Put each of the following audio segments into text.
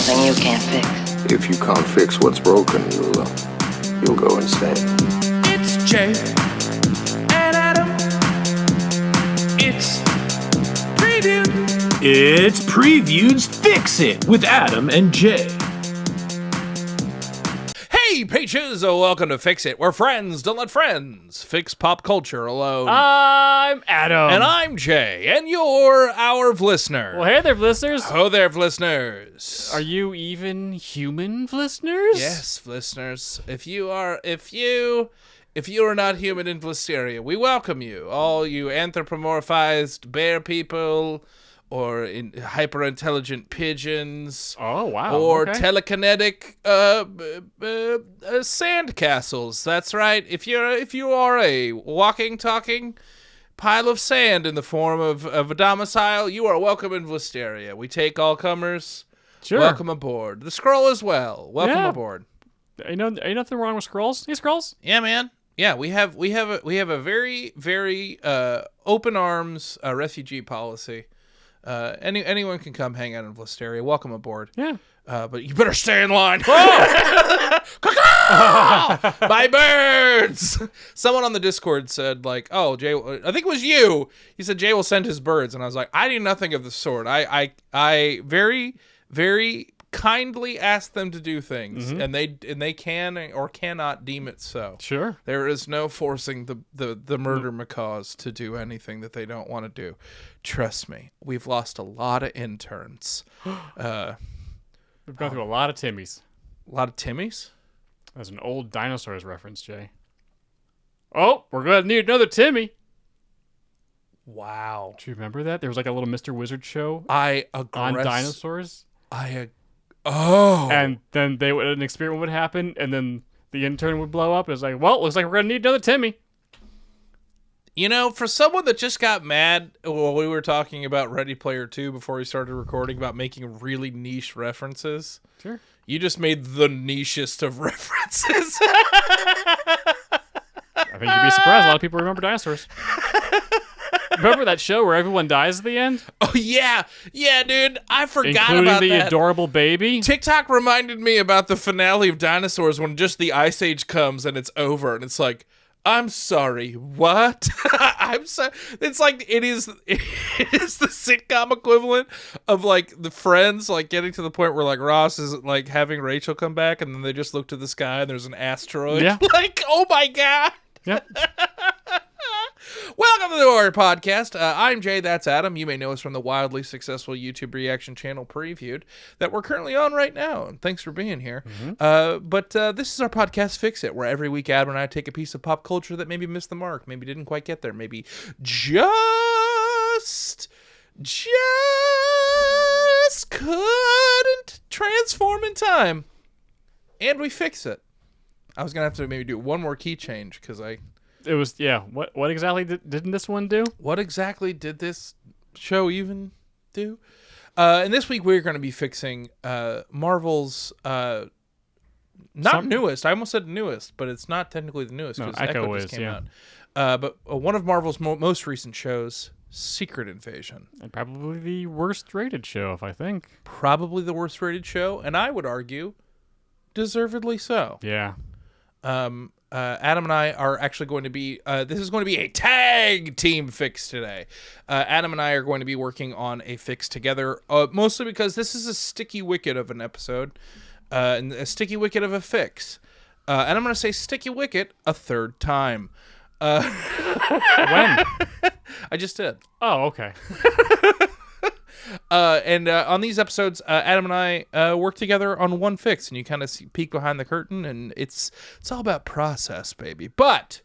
something you can't fix. If you can't fix what's broken, you'll go insane. It's Jay and Adam. It's Preview. It's Preview's Fix It with Adam and Jay. Hey, Peaches! Welcome to Fix It. We're friends. Don't let friends fix pop culture alone. I'm Adam. And I'm Jay. And you're our listener. Well, hey there, listeners. Oh there, listeners. Are you even human listeners? Yes, listeners. If you are not human in Blisteria, we welcome you. All you anthropomorphized bear people, or hyper-intelligent pigeons. Oh, wow. Or okay. telekinetic sand castles. That's right. If you are a walking, talking pile of sand in the form of a domicile, you are welcome in Blisteria. We take all comers. Sure. Welcome aboard. The Skrull as well. Welcome aboard. Ain't nothing wrong with Skrulls. Hey, Skrulls. Yeah, man. Yeah, we have a very, very open arms refugee policy. Anyone can come hang out in Blisteria. Welcome aboard. Yeah. But you better stay in line. My birds! Someone on the Discord said, like, oh, Jay, I think it was you. He said Jay will send his birds. And I was like, I do nothing of the sort. I very, very kindly ask them to do things. And they can or cannot deem it so. Sure. There is no forcing the murder macaws to do anything that they don't want to do. Trust me, we've lost a lot of interns. We've gone through a lot of Timmys. A lot of Timmys? That's an old dinosaurs reference, Jay. Oh, we're going to need another Timmy. Wow. Do you remember that? There was like a little Mr. Wizard show on dinosaurs. Oh. And then an experiment would happen, and then the intern would blow up. It was like, well, looks like we're going to need another Timmy. You know, for someone that just got mad while we were talking about Ready Player 2 before we started recording about making really niche references. Sure. You just made the nichest of references. I think you'd be surprised. A lot of people remember dinosaurs. Remember that show where everyone dies at the end? Oh, yeah. Yeah, dude. I forgot Including about the that. adorable baby. TikTok reminded me about the finale of Dinosaurs when just the Ice Age comes and it's over. And it's like, I'm sorry, what? I'm sorry. It's like it is the sitcom equivalent of like the Friends, like getting to the point where like Ross is like having Rachel come back and then they just look to the sky and there's an asteroid. Yeah. Like, oh my God. Yep. Welcome to our podcast. I'm Jay, that's Adam. You may know us from the wildly successful YouTube reaction channel Previewed that we're currently on right now. And thanks for being here. But this is our podcast Fix It, where every week Adam and I take a piece of pop culture that maybe missed the mark, maybe didn't quite get there, maybe just couldn't transform in time. And we fix it. I was going to have to maybe do one more key change because It was, yeah. What exactly didn't this one do? What exactly did this show even do? And this week we're going to be fixing Marvel's newest. I almost said newest, but it's not technically the newest because Echo just came out. But one of Marvel's most recent shows, Secret Invasion. And probably the worst rated show, if I think. Probably the worst rated show, and I would argue, deservedly so. Yeah. Adam and I are actually going to be, this is going to be a tag team fix today. Adam and I are going to be working on a fix together, mostly because this is a sticky wicket of an episode, and a sticky wicket of a fix. And I'm going to say sticky wicket a third time. When? I just did. Oh, okay. And on these episodes, Adam and I work together on one fix, and you kind of peek behind the curtain, and it's all about process, baby. But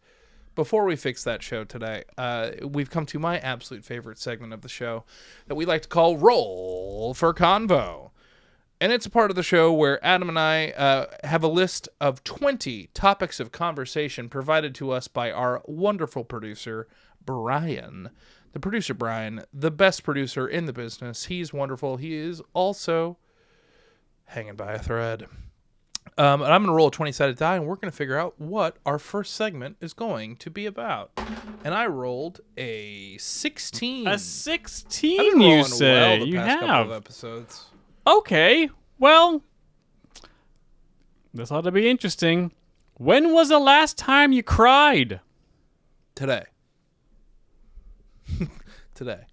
before we fix that show today, we've come to my absolute favorite segment of the show that we like to call Roll for Convo. And it's a part of the show where Adam and I have a list of 20 topics of conversation provided to us by our wonderful producer, Brian. The producer, Brian, the best producer in the business. He's wonderful. He is also hanging by a thread. And I'm going to roll a 20-sided die, and we're going to figure out what our first segment is going to be about. And I rolled a 16. A 16, I've been you rolling say? well the You past couple have. of episodes. Okay. Well, this ought to be interesting. When was the last time you cried? Today. Today.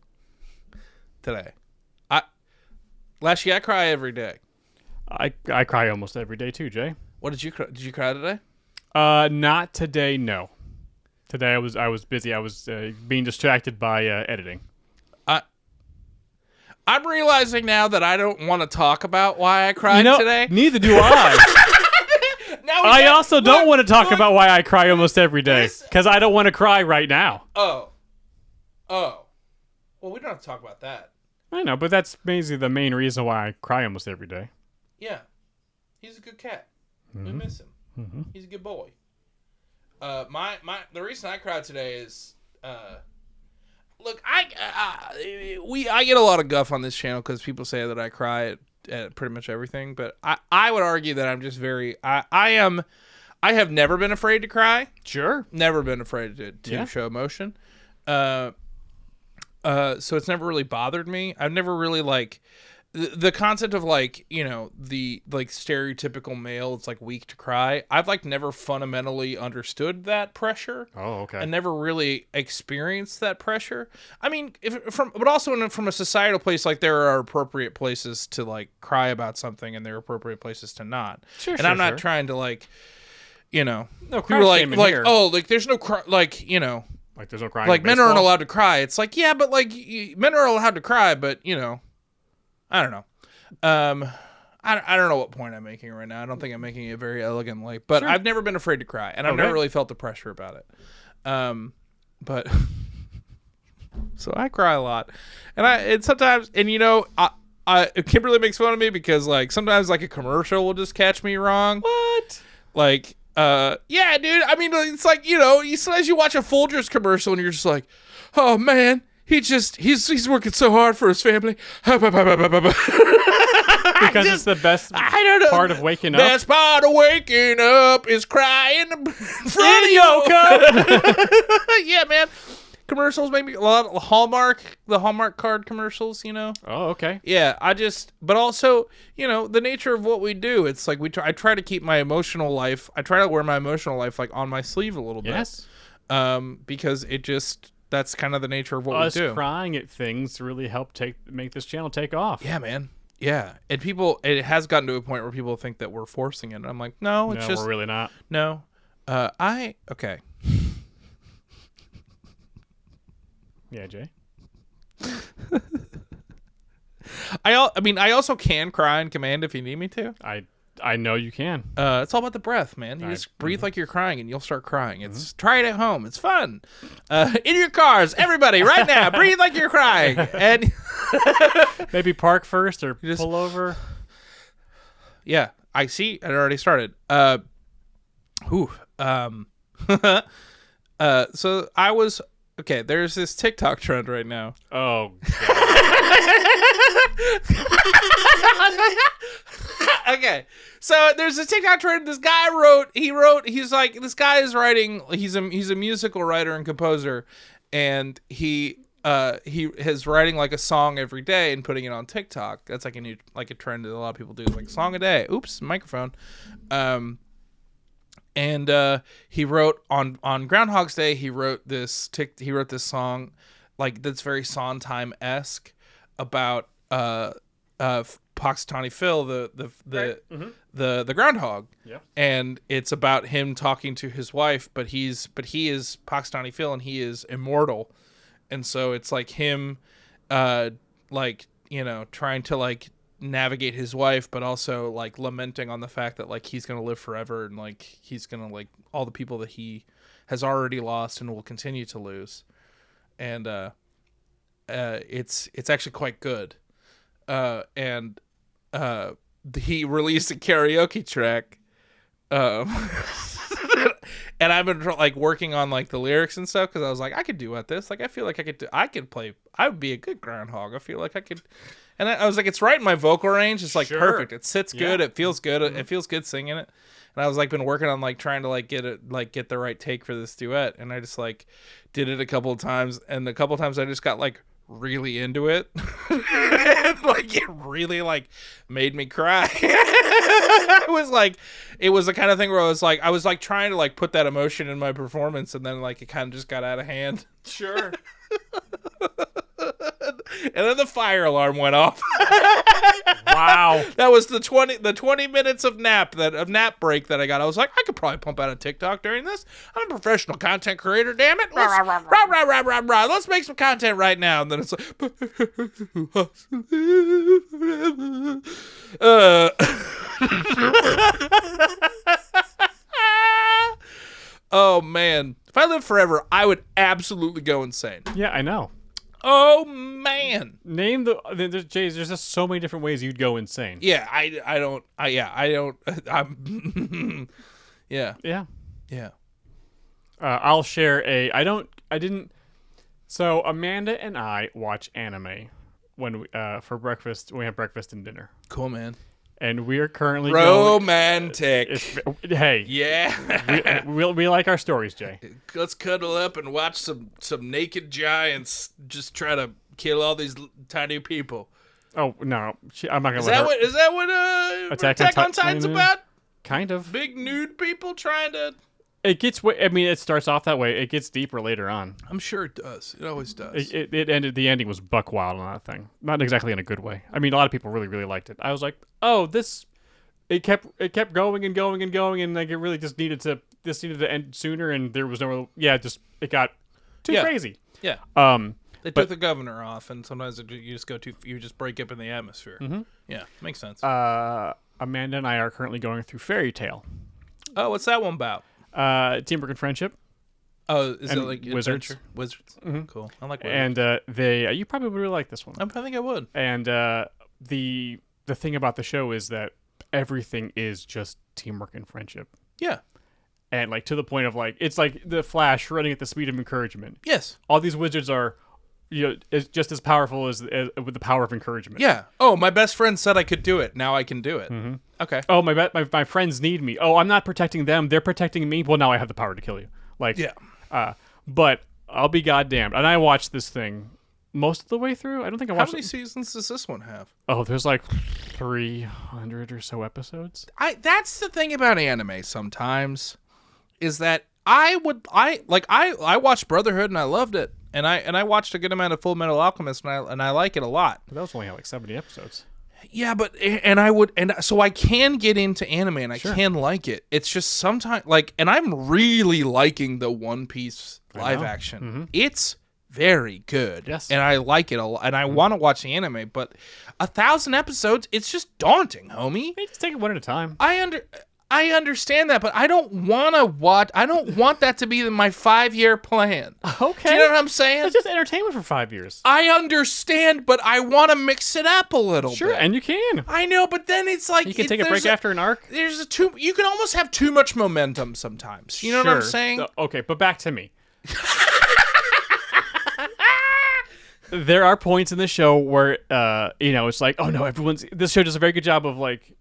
Last year I cry every day. I cry almost every day too, Jay. What did you cry? Did you cry today? Not today, no. Today I was busy. I was being distracted by editing. I'm realizing now that I don't want to talk about why I cried today. Neither do I. I also don't want to talk about why I cry almost every day because I don't want to cry right now. Oh. Well, we don't have to talk about that. I know, but that's basically the main reason why I cry almost every day. Yeah, he's a good cat. We miss him. Mm-hmm. He's a good boy. The reason I cried today is, look, I get a lot of guff on this channel because people say that I cry at pretty much everything, but I would argue that I'm just I have never been afraid to cry. Sure, never been afraid to show emotion. So it's never really bothered me. I've never really the concept of the stereotypical male, it's weak to cry. I've never fundamentally understood that pressure. Oh, okay. I never really experienced that pressure. I mean, but also from a societal place, there are appropriate places to cry about something, and there are appropriate places to not. Sure, and I'm not trying to no people shaming here. there's no cry, there's no crying. Men aren't allowed to cry. It's yeah, but men are allowed to cry, but I don't know. I don't know what point I'm making right now. I don't think I'm making it very elegantly, but sure. I've never been afraid to cry, and I've never really felt the pressure about it. But so I cry a lot, and sometimes, Kimberly makes fun of me because sometimes a commercial will just catch me wrong. What? Yeah, dude. I mean, it's sometimes you watch a Folgers commercial and you're just oh man. He's working so hard for his family. Because it's the best part of waking up. Best part of waking up is crying in front of you. Yeah, man. Commercials, maybe a lot of the Hallmark card commercials, Oh, okay. Yeah, but also, the nature of what we do. It's I try to keep my emotional life. I try to wear my emotional life on my sleeve a little bit. Yes. Because that's kind of the nature of what we do. Us crying at things really help make this channel take off. Yeah, man. Yeah. And it has gotten to a point where people think that we're forcing it. And I'm no, it's just... we're really not. No. Okay. Yeah, Jay? I also can cry in command if you need me to. I know you can. It's all about the breath, man. You just breathe like you're crying, and you'll start crying. Try it at home. It's fun. In your cars, everybody, right now, breathe like you're crying. And maybe park first or pull over. Yeah, I see. It already started. So I was okay. There's this TikTok trend right now. Oh. Okay, so there's a TikTok trend. This guy this guy is writing. He's a musical writer and composer, and he is writing a song every day and putting it on TikTok. That's a new a trend that a lot of people do, song a day. Oops, microphone. And he wrote on Groundhog's Day. He wrote this song that's very Sondheim-esque about Punxsutawney Phil, the groundhog. Yeah. And it's about him talking to his wife, but he is Punxsutawney Phil and he is immortal. And so it's him trying to navigate his wife, but also lamenting on the fact that he's going to live forever and he's going to all the people that he has already lost and will continue to lose. And it's actually quite good. And he released a karaoke track, and I've been working on the lyrics and stuff because I was I could do at this. I feel I could play. I would be a good groundhog. I feel I could, and I was it's right in my vocal range. It's Sure. perfect. It sits good. Yeah. It feels good. It feels good singing it. And I was been working on trying to get it get the right take for this duet, and I just did it a couple of times, and a couple of times I just got really into it. And, like, it really, like, made me cry. It was the kind of thing where I was like trying to, like, put that emotion in my performance, and then, like, it kind of just got out of hand. Sure. And then the fire alarm went off. Wow. That was the 20 minutes of nap break that I got. I was like, I could probably pump out a TikTok during this. I'm a professional content creator, damn it. Let's make some content right now. And then it's like oh man. If I lived forever, I would absolutely go insane. Yeah, I know. Oh man! Name there's just so many different ways you'd go insane. Yeah, I'm yeah. I'll share so Amanda and I watch anime when we for breakfast. We have breakfast and dinner. Cool, man. And we are currently romantic. Hey, yeah, we like our stories, Jay. Let's cuddle up and watch some naked giants just try to kill all these tiny people. Oh no, I'm not gonna. Is that what Attack on Titan's about? Kind of big nude people trying to. It gets. I mean, it starts off that way. It gets deeper later on. I'm sure it does. It always does. It ended. The ending was buck wild on that thing. Not exactly in a good way. I mean, a lot of people really, really liked it. I was like, oh, this. It kept going and going and going, and like it really just needed to. This needed to end sooner, and there was no. Yeah, it got too crazy. Yeah. They took the governor off, and sometimes you just break up in the atmosphere. Mm-hmm. Yeah, makes sense. Amanda and I are currently going through Fairy Tale. Oh, what's that one about? Teamwork and friendship. Oh, is it like wizards? Adventure? Wizards. Mm-hmm. Cool. I like wizards. And you probably would really like this one. I think I would. And the thing about the show is that everything is just teamwork and friendship. Yeah. And like to the point of like it's like the Flash running at the speed of encouragement. Yes. All these wizards are, is just as powerful as with the power of encouragement. Yeah. Oh, my best friend said I could do it. Now I can do it. Mm-hmm. Okay. Oh, my friends need me. Oh, I'm not protecting them. They're protecting me. Well, now I have the power to kill you. Like, yeah. But I'll be goddamned. And I watched this thing most of the way through. I don't think I watched. How many seasons does this one have? Oh, there's like 300 or so episodes. That's the thing about anime sometimes, is that I watched Brotherhood and I loved it, and I watched a good amount of Full Metal Alchemist and I like it a lot. But that was only like 70 episodes. Yeah, but so I can get into anime and I can like it. It's just sometimes and I'm really liking the One Piece live action. Mm-hmm. It's very good. Yes. And I like it a lot, and I want to watch the anime, but 1,000 episodes, it's just daunting, homie. You just take it one at a time. I understand that, but I don't want to watch. I don't want that to be my 5-year plan. Okay. Do you know what I'm saying? It's just entertainment for 5 years. I understand, but I want to mix it up a little bit. Sure, and you can. I know, but then it's like you can take a break after an arc. You can almost have too much momentum sometimes. You know what I'm saying? Okay, but back to me. There are points in the show where it's like, oh no, this show does a very good job of like,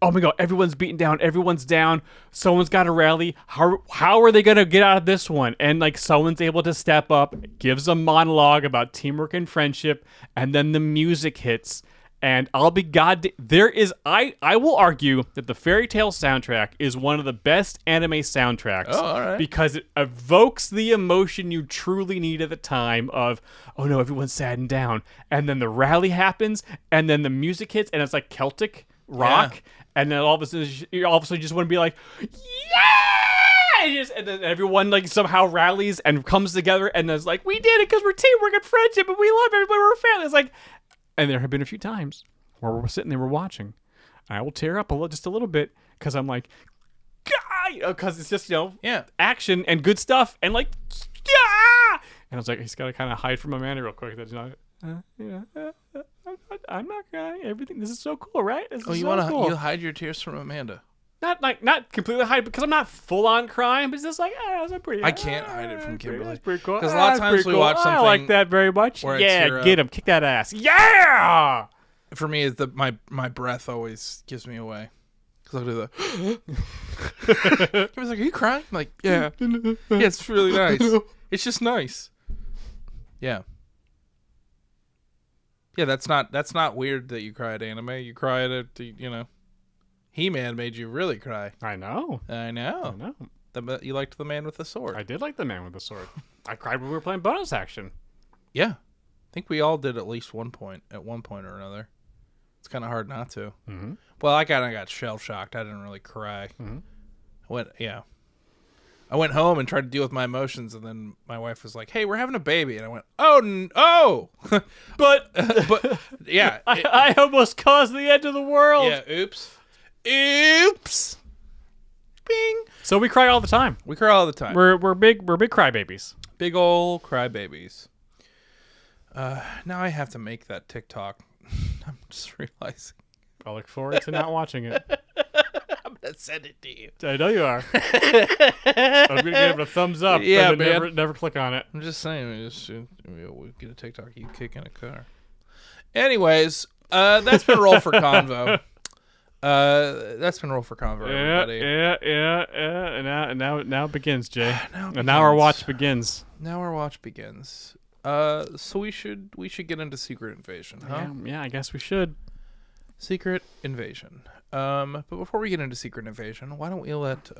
oh my god, everyone's beaten down, everyone's down, someone's got to rally. How are they going to get out of this one? And like someone's able to step up, gives a monologue about teamwork and friendship, and then the music hits. And I'll be I will argue that the Fairy Tale soundtrack is one of the best anime soundtracks. Oh, all right. Because it evokes the emotion you truly need at the time of, oh no, everyone's sad and down. And then the rally happens, and then the music hits, and it's like Celtic rock. Yeah. And then all of a sudden you just want to be like, yeah! And then everyone like somehow rallies and comes together, and then it's like, we did it because we're teamwork and friendship, and we love everybody, we're a family. It's like... And there have been a few times where we're sitting there, we're watching. I will tear up just a little bit because I'm like, because it's just, action and good stuff. And like, and I was like, he's got to kind of hide from Amanda real quick. That's not, I'm not crying. Everything, this is so cool, right? You hide your tears from Amanda? Not completely hide because I'm not full on crying, but it's just like, that's pretty. I can't hide it from Kimberly. That's pretty cool. Because a lot of times we watch something. I like that very much. Yeah, get him, kick that ass. Yeah. For me, my breath always gives me away. Because I'll do the. I was like, "Are you crying?" I'm like, yeah, it's really nice. It's just nice. Yeah. Yeah, that's not weird that you cry at anime. You cry at it, He-Man made you really cry. I know. I know. You liked the man with the sword. I did like the man with the sword. I cried when we were playing bonus action. Yeah. I think we all did at least one point or another. It's kind of hard not to. Mm-hmm. Well, I kind of got shell-shocked. I didn't really cry. Mm-hmm. I went home and tried to deal with my emotions, and then my wife was like, "Hey, we're having a baby," and I went, "Oh, but yeah, I almost caused the end of the world. yeah, oops, bing." So we cry all the time. We cry all the time. We're big crybabies. Big ol' crybabies. Now I have to make that TikTok. I'm just realizing. I look forward to not watching it. I'm gonna send it to you. I know you are. I'm gonna give it a thumbs up. Yeah, and then man. Never click on it. I'm just saying, we get a TikTok of you kicking a car. Anyways, that's been roll for convo. That's been roll for convo, everybody. Yeah. And now it begins, Jay. Now it And now our begins. watch begins. Now our watch begins. So we should get into Secret Invasion, huh? Yeah, I guess we should. Secret Invasion. But before we get into Secret Invasion, why don't we let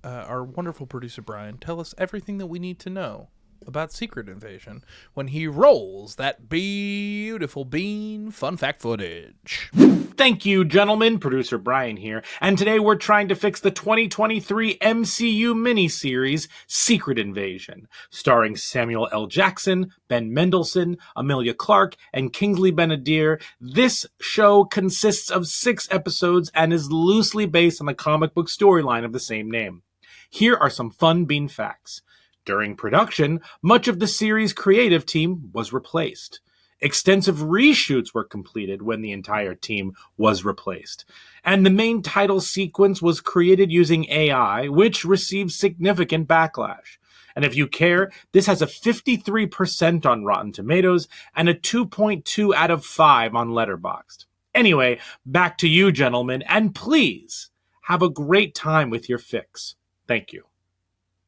our wonderful producer Brian tell us everything that we need to know about Secret Invasion when he rolls that beautiful bean fun fact footage. Thank you, gentlemen. Producer Brian here. And today we're trying to fix the 2023 MCU miniseries, Secret Invasion, starring Samuel L. Jackson, Ben Mendelsohn, Amelia Clarke, and Kingsley Ben-Adir. This show consists of 6 episodes and is loosely based on the comic book storyline of the same name. Here are some fun bean facts. During production, much of the series' creative team was replaced. Extensive reshoots were completed when the entire team was replaced. And the main title sequence was created using AI, which received significant backlash. And if you care, this has a 53% on Rotten Tomatoes and a 2.2 out of 5 on Letterboxd. Anyway, back to you, gentlemen, and please have a great time with your fix. Thank you.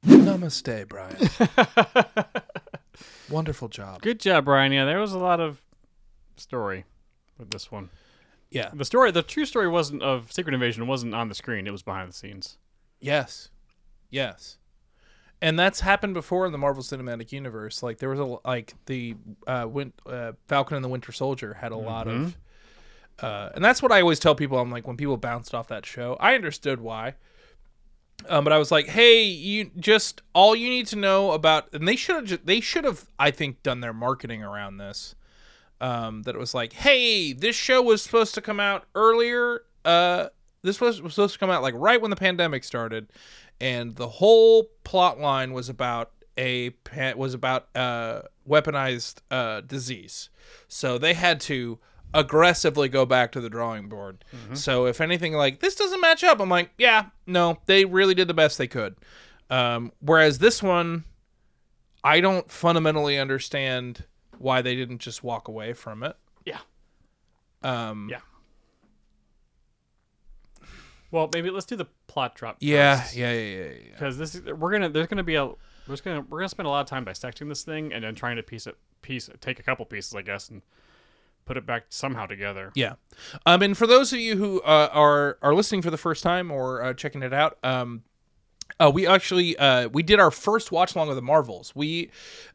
Namaste, Brian. Wonderful job. Good job, Brian. Yeah, there was a lot of story with this one. Yeah. The true story wasn't of Secret Invasion wasn't on the screen. It was behind the scenes. Yes. And that's happened before in the Marvel Cinematic Universe. Like there was the Falcon and the Winter Soldier had a lot of, and that's what I always tell people. I'm like, when people bounced off that show, I understood why. But I was like, hey, all you need to know about, and they should have, I think, done their marketing around this. That it was like, hey, this show was supposed to come out earlier. This was supposed to come out like right when the pandemic started, and the whole plot line was about weaponized disease. So they had to aggressively go back to the drawing board. So if anything like this doesn't match up, I'm like, yeah, no, they really did the best they could. Whereas this one, I don't fundamentally understand why they didn't just walk away from it. Yeah. Well, maybe let's do the plot drop. Yeah. Because we're gonna spend a lot of time dissecting this thing and then trying to take a couple pieces, I guess, and put it back somehow together. Yeah. And for those of you who are listening for the first time or checking it out, we actually we did our first watch along of the Marvels. The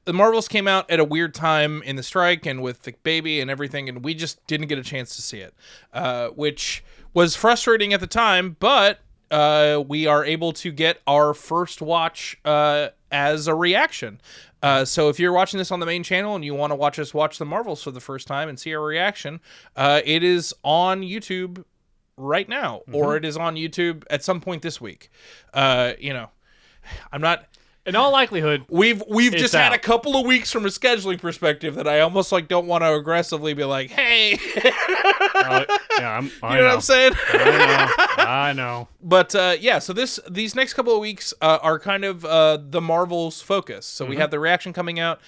Marvels came out at a weird time in the strike and with the baby and everything, and we just didn't get a chance to see it, which was frustrating at the time. But we are able to get our first watch as a reaction. So if you're watching this on the main channel and you want to watch us watch the Marvels for the first time and see our reaction, it is on YouTube right now, or it is on YouTube at some point this week. I'm not. In all likelihood, We've just had out. a couple of weeks from a scheduling perspective that I almost like don't want to aggressively be like, hey, yeah, I you know what I'm saying? I know. But so these next couple of weeks are kind of the Marvel's focus. So we have the reaction coming out.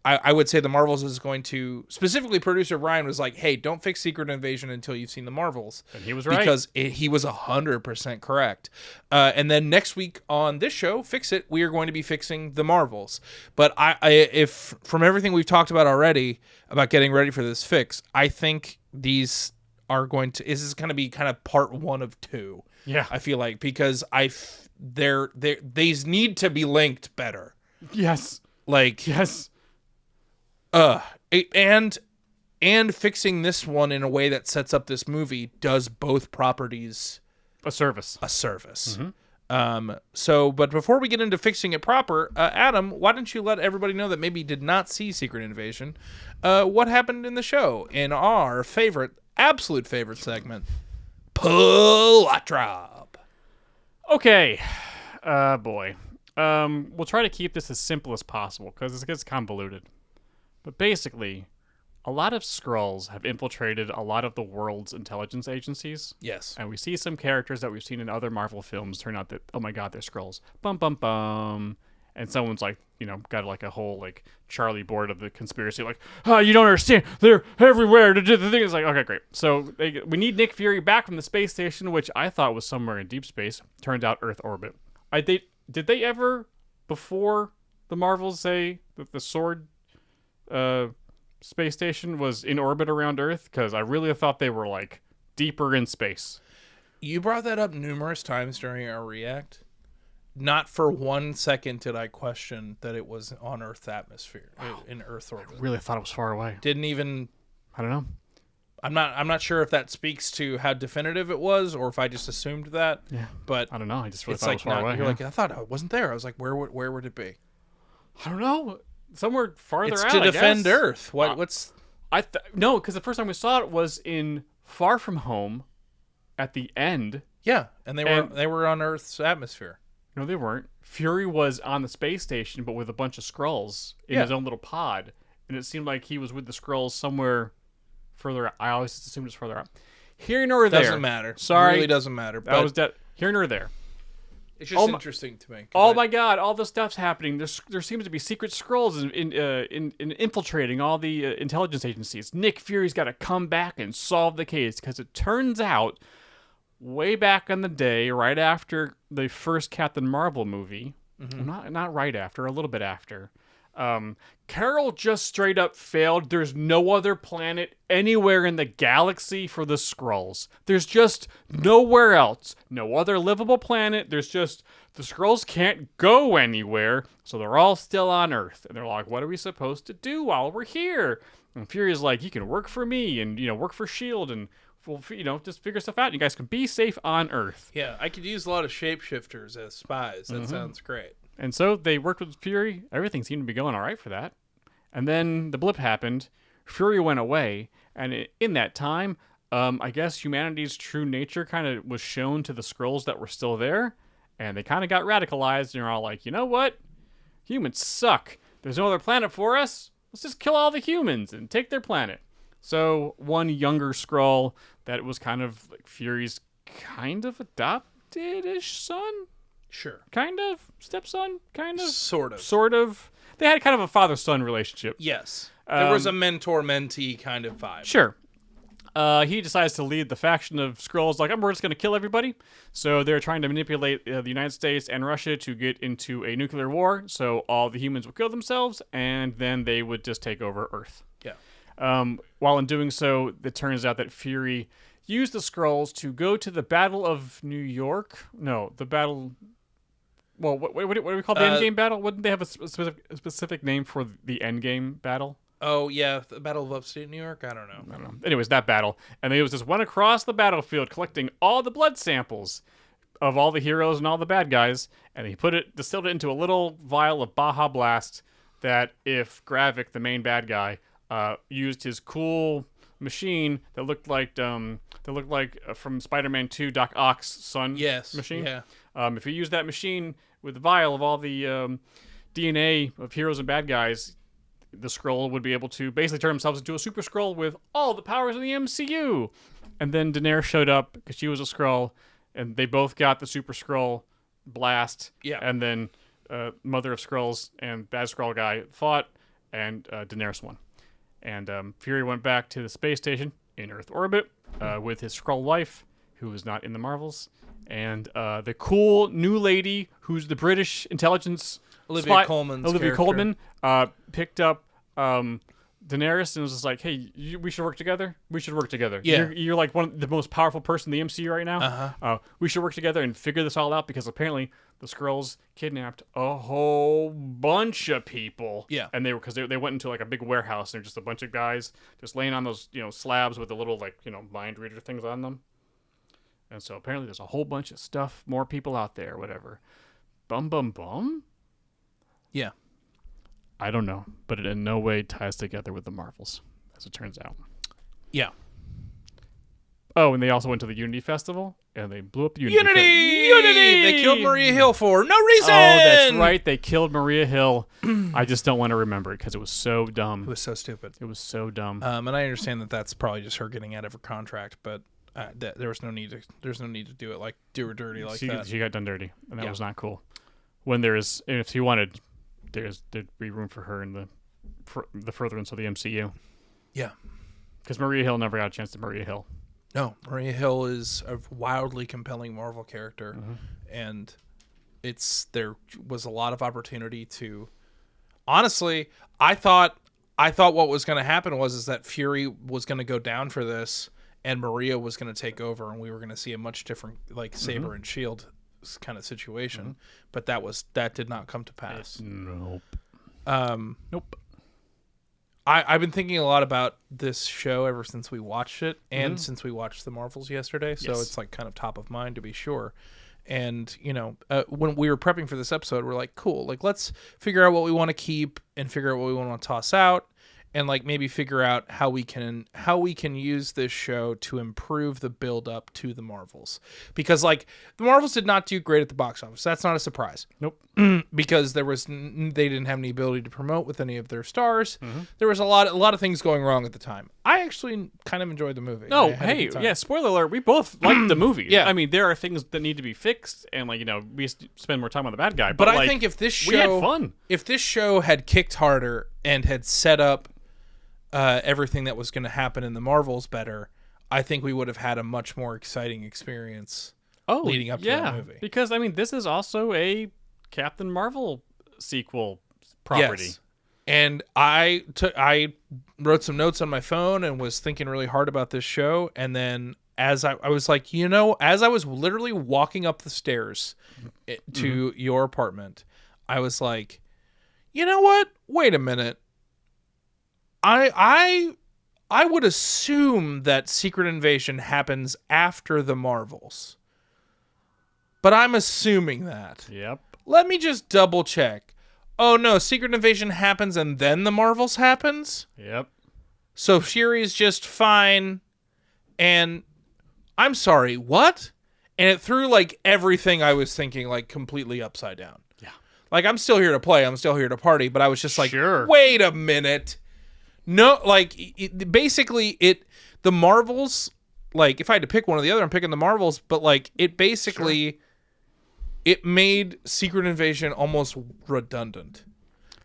I would say the Marvels is going to, specifically producer Brian was like, hey, don't fix Secret Invasion until you've seen the Marvels. And he was right. Because he was 100% correct. And then next week on this show, Fix It, we are going to be fixing the Marvels. But if from everything we've talked about already about getting ready for this fix, I think these are going to, this is going to be kind of part 1 of 2. Yeah. I feel like, because these need to be linked better. Yes. Like, Yes. And fixing this one in a way that sets up this movie does both properties A service. So, but before we get into fixing it proper, Adam, why don't you let everybody know that maybe did not see Secret Invasion, what happened in the show in our absolute favorite segment, Pull a Drop. Okay. Boy. We'll try to keep this as simple as possible because it gets convoluted. But basically, a lot of Skrulls have infiltrated a lot of the world's intelligence agencies. Yes. And we see some characters that we've seen in other Marvel films turn out that, oh my god, they're Skrulls. Bum, bum, bum. And someone's like, got like a whole like Charlie board of the conspiracy, like, you don't understand. They're everywhere. The thing is like, okay, great. So we need Nick Fury back from the space station, which I thought was somewhere in deep space. Turned out Earth orbit. Did they ever, before the Marvels, say that the Sword space station was in orbit around Earth? Because I really thought they were like deeper in space. You brought that up numerous times during our react. Not for 1 second did I question that it was on Earth's atmosphere, in Earth orbit. I really thought it was far away. Didn't even. I don't know. I'm not sure if that speaks to how definitive it was, or if I just assumed that. Yeah, but I don't know. I just really it's thought like it was far away. You're like, I thought I wasn't there. I was like, where would it be? I don't know. Somewhere farther It's out. to I defend guess. Earth. What's? No, because the first time we saw it was in Far From Home, at the end. Yeah, and they were on Earth's atmosphere. No, they weren't. Fury was on the space station, but with a bunch of Skrulls in his own little pod, and it seemed like he was with the Skrulls somewhere further. I always just assumed it was further out. Here nor there. Doesn't matter. Sorry, It really doesn't matter. That was dead. Here nor there. It's just interesting to me. Oh my god! All this stuff's happening. There seems to be secret Skrulls in infiltrating all the intelligence agencies. Nick Fury's got to come back and solve the case because it turns out, way back in the day, right after the first Captain Marvel movie, not right after, a little bit after, Carol just straight up failed. There's no other planet anywhere in the galaxy for the Skrulls. There's just nowhere else. No other livable planet. There's just, the Skrulls can't go anywhere, so they're all still on Earth. And they're like, what are we supposed to do while we're here? And Fury's like, you can work for me and, work for S.H.I.E.L.D. and we'll, just figure stuff out. You guys can be safe on Earth. Yeah, I could use a lot of shapeshifters as spies. That sounds great. And so they worked with Fury. Everything seemed to be going all right for that. And then the blip happened. Fury went away. And in that time, I guess humanity's true nature kind of was shown to the Skrulls that were still there. And they kind of got radicalized. And they're all like, you know what? Humans suck. There's no other planet for us. Let's just kill all the humans and take their planet. So one younger Skrull that was kind of like Fury's kind of adopted-ish son? Sure. Kind of? Stepson? Kind of? Sort of. Sort of. They had kind of a father-son relationship. Yes. There was a mentor-mentee kind of vibe. Sure. He decides to lead the faction of Skrulls, like, we're just going to kill everybody. So they're trying to manipulate the United States and Russia to get into a nuclear war, so all the humans will kill themselves, and then they would just take over Earth. Yeah. While in doing so, it turns out that Fury used the Skrulls to go to the Battle of New York. No, the battle... Well, what do we call the Endgame battle? Wouldn't they have a specific name for the Endgame battle? Oh, yeah, the Battle of Upstate New York? I don't know. Anyways, that battle. And they just went across the battlefield collecting all the blood samples of all the heroes and all the bad guys, and he distilled it into a little vial of Baja Blast that if Gravik, the main bad guy, used his cool machine that looked like from Spider-Man 2 Doc Ock's son machine. Yeah. If he used that machine with the vial of all the DNA of heroes and bad guys, the Skrull would be able to basically turn themselves into a super Skrull with all the powers of the MCU. And then Daenerys showed up because she was a Skrull, and they both got the super Skrull blast. Yeah. And then Mother of Skrulls and Bad Skrull guy fought, and Daenerys won. And Fury went back to the space station in Earth orbit with his Skrull wife, who was not in the Marvels, and the cool new lady who's the British intelligence Olivia Colman's Olivia character. Colman picked up Daenerys and was just like, "Hey, we should work together. We should work together. Yeah. You're like the most powerful person in the MCU right now. We should work together and figure this all out because apparently the Skrulls kidnapped a whole bunch of people. Yeah. And they went into like a big warehouse and they're just a bunch of guys just laying on those slabs with the little mind reader things on them. And so apparently there's a whole bunch of stuff, more people out there, whatever. Bum bum bum. Yeah. I don't know, but it in no way ties together with the Marvels, as it turns out. Yeah. Oh, and they also went to the Unity Festival, and they blew up the Unity! They killed Maria Hill for no reason! Oh, that's right. They killed Maria Hill. I just don't want to remember it because it was so dumb. It was so stupid. It was so dumb. And I understand that that's probably just her getting out of her contract, but there was no need to. There's no need to do it do her dirty like that. She got done dirty, and that was not cool. When if she wanted, there'd be room for her in the furtherance of the MCU. Yeah, because Maria Hill never got a chance to Maria Hill. No, Maria Hill is a wildly compelling Marvel character, and there was a lot of opportunity to. Honestly, I thought what was going to happen was that Fury was going to go down for this, and Maria was going to take over, and we were going to see a much different Saber and Shield kind of situation. But that did not come to pass. Nope. Nope. I've been thinking a lot about this show ever since we watched it, and since we watched the Marvels yesterday. So it's kind of top of mind to be sure. And when we were prepping for this episode, we're like, cool, let's figure out what we want to keep and figure out what we want to toss out, and maybe figure out how we can use this show to improve the build up to the Marvels, because the Marvels did not do great at the box office. That's not a surprise. Nope. Because they didn't have any ability to promote with any of their stars. There was a lot of things going wrong at the time. I actually kind of enjoyed the movie. No, hey, yeah, spoiler alert, we both liked the movie. Yeah. I mean, there are things that need to be fixed, and we spend more time on the bad guy. But I think if this show, we had fun. If this show had kicked harder and had set up everything that was going to happen in the Marvels better, I think we would have had a much more exciting experience leading up to that movie. Because this is also a Captain Marvel sequel property. Yes. And I wrote some notes on my phone and was thinking really hard about this show, and then as I was like, as I was literally walking up the stairs to your apartment, I was like, you know what? Wait a minute. I would assume that Secret Invasion happens after the Marvels. But I'm assuming that. Yep. Let me just double check. Oh no, Secret Invasion happens and then the Marvels happens? Yep. So Fury's just fine, and I'm sorry, what? And it threw everything I was thinking completely upside down. Yeah. I'm still here to play, I'm still here to party, but I was just sure. Wait a minute. No, basically the Marvels, if I had to pick one or the other, I'm picking the Marvels, but it basically sure. It made Secret Invasion almost redundant.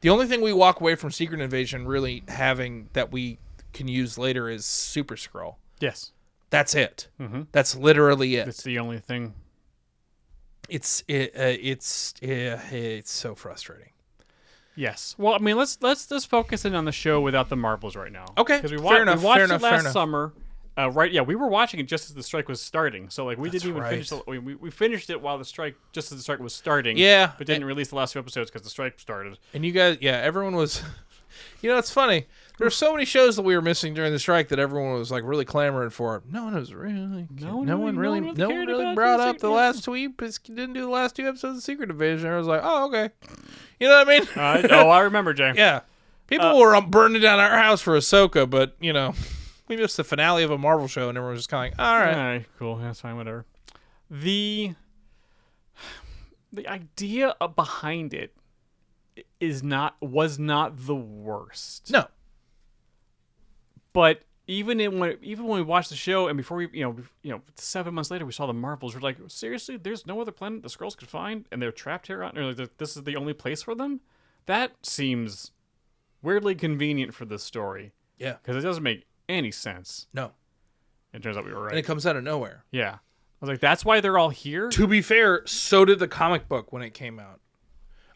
The only thing we walk away from Secret Invasion really having that we can use later is Super Skrull. Yes. That's it. That's literally it. It's the only thing. It's so frustrating. Yes. Well, let's just focus in on the show without the Marvels right now. Okay. Because we fair enough, watched fair it enough, last summer. Right? Yeah, we were watching it just as the strike was starting. So we didn't even finish. We finished it while just as the strike was starting. Yeah. But didn't release the last 2 episodes because the strike started. And you guys, everyone was. It's funny. There were so many shows that we were missing during the strike that everyone was really clamoring for. No one was really. No one really brought up the last tweet. Didn't do the last 2 episodes of Secret Invasion. I was like, oh, okay. You know what I mean? I remember, Jay. Yeah. People were burning down our house for Ahsoka, but we missed the finale of a Marvel show, and everyone was just kind of all right, cool, that's fine, whatever. The idea behind it was not the worst. No. But even when we watched the show, and before we 7 months later we saw the Marvels, we're like, seriously, there's no other planet the Skrulls could find, and they're trapped here, or this is the only place for them. That seems weirdly convenient for this story Yeah. because it doesn't make any sense. No. It turns out we were right. And it comes out of nowhere. Yeah. I was like, that's why they're all here? To be fair, so did the comic book when it came out.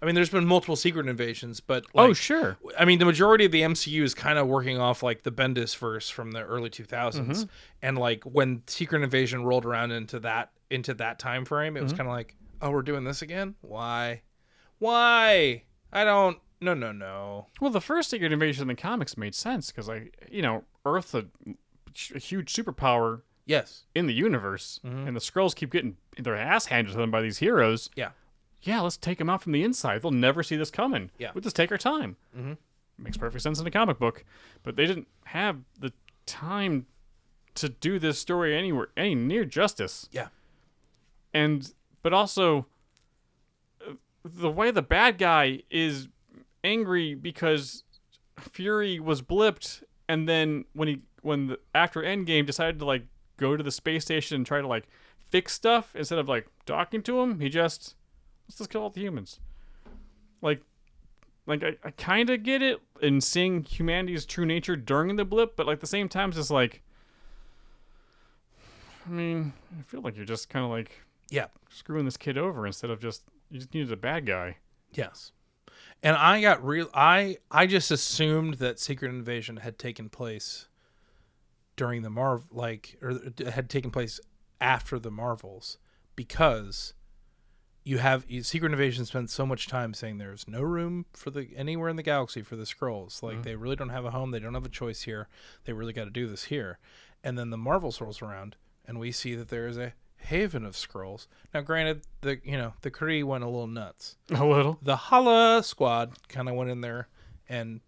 I mean, there's been multiple Secret Invasions, but Oh, sure. I mean, the majority of the MCU is kind of working off like the Bendis verse from the early 2000s, and like when Secret Invasion rolled around into that time frame, it was kind of like, oh, we're doing this again? Why? I don't. No. Well, the first Secret Invasion in the comics made sense because, like, Earth's a huge superpower Yes. in the universe, and the Skrulls keep getting their ass handed to them by these heroes. Yeah. Yeah, let's take them out from the inside. They'll never see this coming. Yeah. We'll just take our time. Mm-hmm. Makes perfect sense in a comic book. But they didn't have the time to do this story any near justice. Yeah. But also, the way the bad guy is angry because Fury was blipped, and then after Endgame decided to like go to the space station and try to like fix stuff instead of like talking to him, he just let's just kill all the humans. Like I kind of get it in seeing humanity's true nature during the blip, but like at the same time, it's just like, I mean, I feel like you're just kind of like screwing this kid over instead of you just needed a bad guy. Yes. And I just assumed that Secret Invasion had taken place during the or had taken place after the Marvels, because Secret Invasion spends so much time saying there's no room for anywhere in the galaxy for the Skrulls. Like they really don't have a home. They don't have a choice here. They really got to do this here. And then the Marvels rolls around and we see that there is a haven of Skrulls. Now, granted, the Kree went a little nuts. A little. The Hala squad kind of went in there and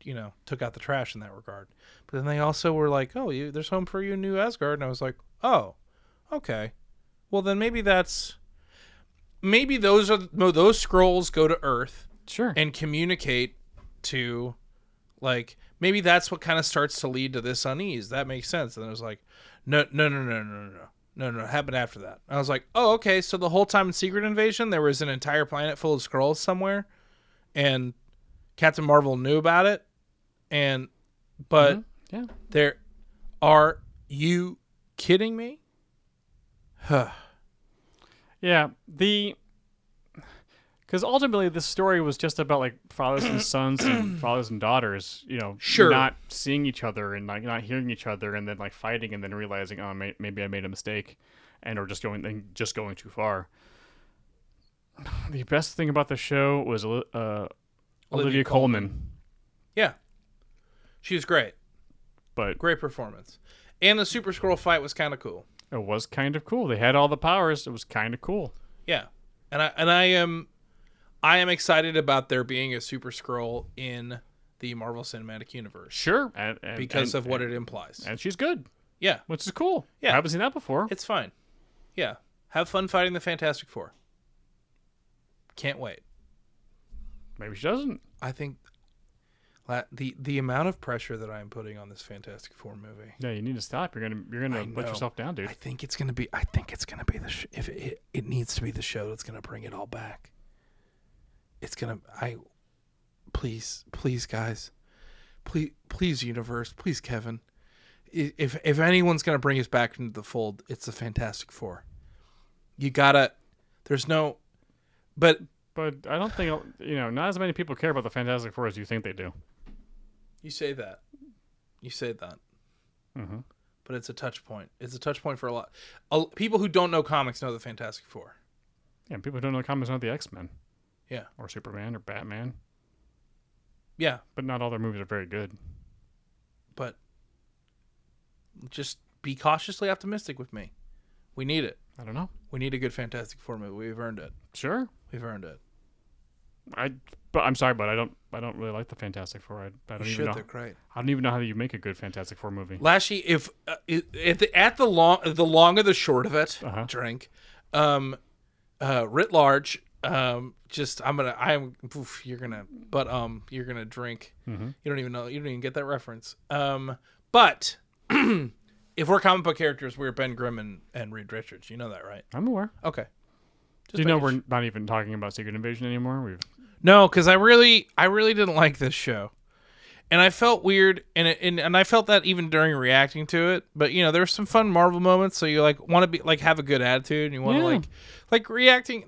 took out the trash in that regard. But then they also were like, "Oh, there's home for you in New Asgard," and I was like, "Oh, okay. Well, then maybe those Skrulls go to Earth, Sure, and communicate to, like, maybe that's what kind of starts to lead to this unease. That makes sense." And I was like, No. It happened after that. I was like, oh, okay. So the whole time in Secret Invasion, there was an entire planet full of Skrulls somewhere, and Captain Marvel knew about it. But are you kidding me? Yeah, because ultimately this story was just about like fathers and sons and fathers and daughters, Sure, not seeing each other and like not hearing each other, and then like fighting and then realizing, oh, maybe I made a mistake, or just going too far. The best thing about the show was Olivia Colman. Yeah, she was great. But great performance, and the Super Skrull fight was kind of cool. It was kind of cool. They had all the powers. It was kind of cool. Yeah, and I am excited about there being a Super Skrull in the Marvel Cinematic Universe. Sure, because of what it implies. And she's good. Yeah, which is cool. Yeah, I haven't seen that before. It's fine. Yeah, have fun fighting the Fantastic Four. Can't wait. Maybe she doesn't. I think the amount of pressure that I'm putting on this Fantastic Four movie. Yeah, you need to stop. You're gonna let yourself down, dude. I think it's gonna be the if it needs to be the show that's gonna bring it all back. It's gonna. Please, guys, please, universe, please, Kevin. If anyone's gonna bring us back into the fold, it's the Fantastic Four. You gotta. There's no, but I don't think not as many people care about the Fantastic Four as you think they do. You say that. Mm-hmm. But it's a touch point. It's a touch point for a lot. People who don't know comics know the Fantastic Four. Yeah, people who don't know comics know the X-Men. Yeah. Or Superman or Batman. Yeah. But not all their movies are very good. But just be cautiously optimistic with me. We need it. I don't know. We need a good Fantastic Four movie. We've earned it. Sure. We've earned it. But I'm sorry, but I don't really like the Fantastic Four. I don't even know. They're great. I don't even know how you make a good Fantastic Four movie. Lashy, if at the long or the short of it, drink, writ large, you're gonna drink. Mm-hmm. You don't even get that reference. But if we're comic book characters, we're Ben Grimm and Reed Richards. You know that, right? I'm aware. Okay. Do you know we're not even talking about Secret Invasion anymore? No, because I really didn't like this show, And I felt weird, and I felt that even during reacting to it. But you know, there were some fun Marvel moments, so you like want to be like have a good attitude, and you want to like reacting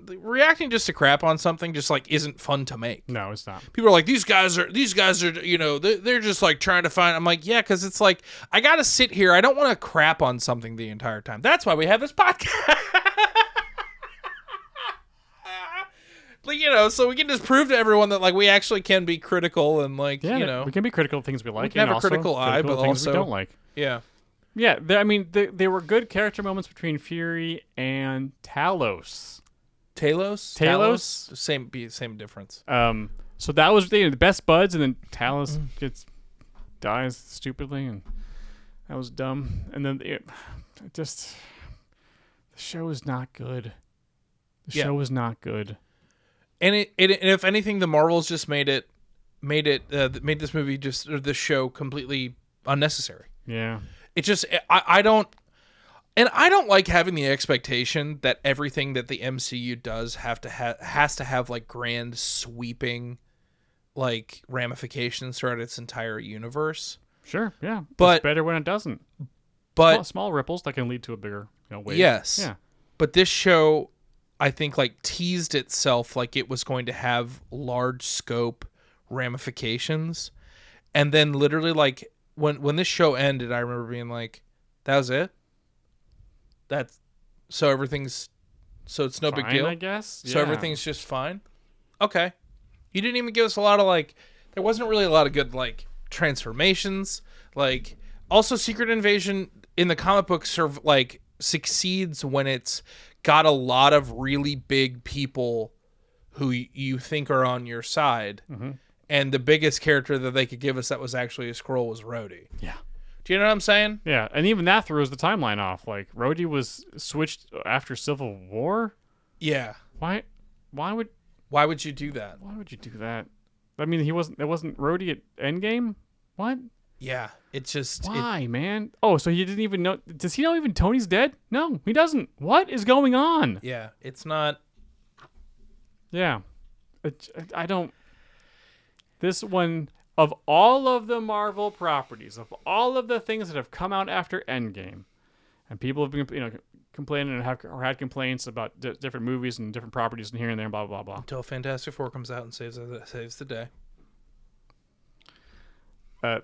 just to crap on something just like isn't fun to make. No, it's not. People are like, these guys are you know they're just like trying to find. I'm like, yeah, because it's like I gotta sit here. I don't want to crap on something the entire time. That's why we have this podcast. Like, you know, so we can just prove to everyone that like we actually can be critical and like you know we can be critical of things we like. we can and have a also critical eye, but of things also we don't like. Yeah. Yeah, I mean, there were good character moments between Fury and Talos. Talos? Same difference. So that was the best buds, and then Talos dies stupidly, and that was dumb. And then the show is not good. The show is not good. And it if anything, the Marvels just made this movie or this show completely unnecessary. Yeah. It just I don't like having the expectation that everything that the MCU does has to have like grand sweeping like ramifications throughout its entire universe. Sure, yeah. But it's better when it doesn't. But small ripples that can lead to a bigger wave. Yes. Yeah. But this show, I think, like teased itself like it was going to have large scope ramifications, and then literally like when this show ended, I remember being like, "That was it. So it's no big deal, I guess. So everything's just fine. Okay, you didn't even give us a lot of like. There wasn't really a lot of good like transformations. Like also, Secret Invasion in the comic book succeeds when it's got a lot of really big people who you think are on your side. Mm-hmm. And the biggest character that they could give us that was actually a Skrull was Rhodey. Yeah. Do you know what I'm saying? Yeah, and even that throws the timeline off. Like, Rhodey was switched after Civil War? Yeah. Why would you do that? Why would you do that? I mean, it wasn't Rhodey at Endgame? What? Yeah, it's just... Why, man? Oh, so he didn't even know... Does he know even Tony's dead? No, he doesn't. What is going on? Yeah, it's not... Yeah. I don't... This one, of all of the Marvel properties, of all of the things that have come out after Endgame, and people have been, complaining and had complaints about different movies and different properties and here and there and blah, blah, blah. Until Fantastic Four comes out and saves the day.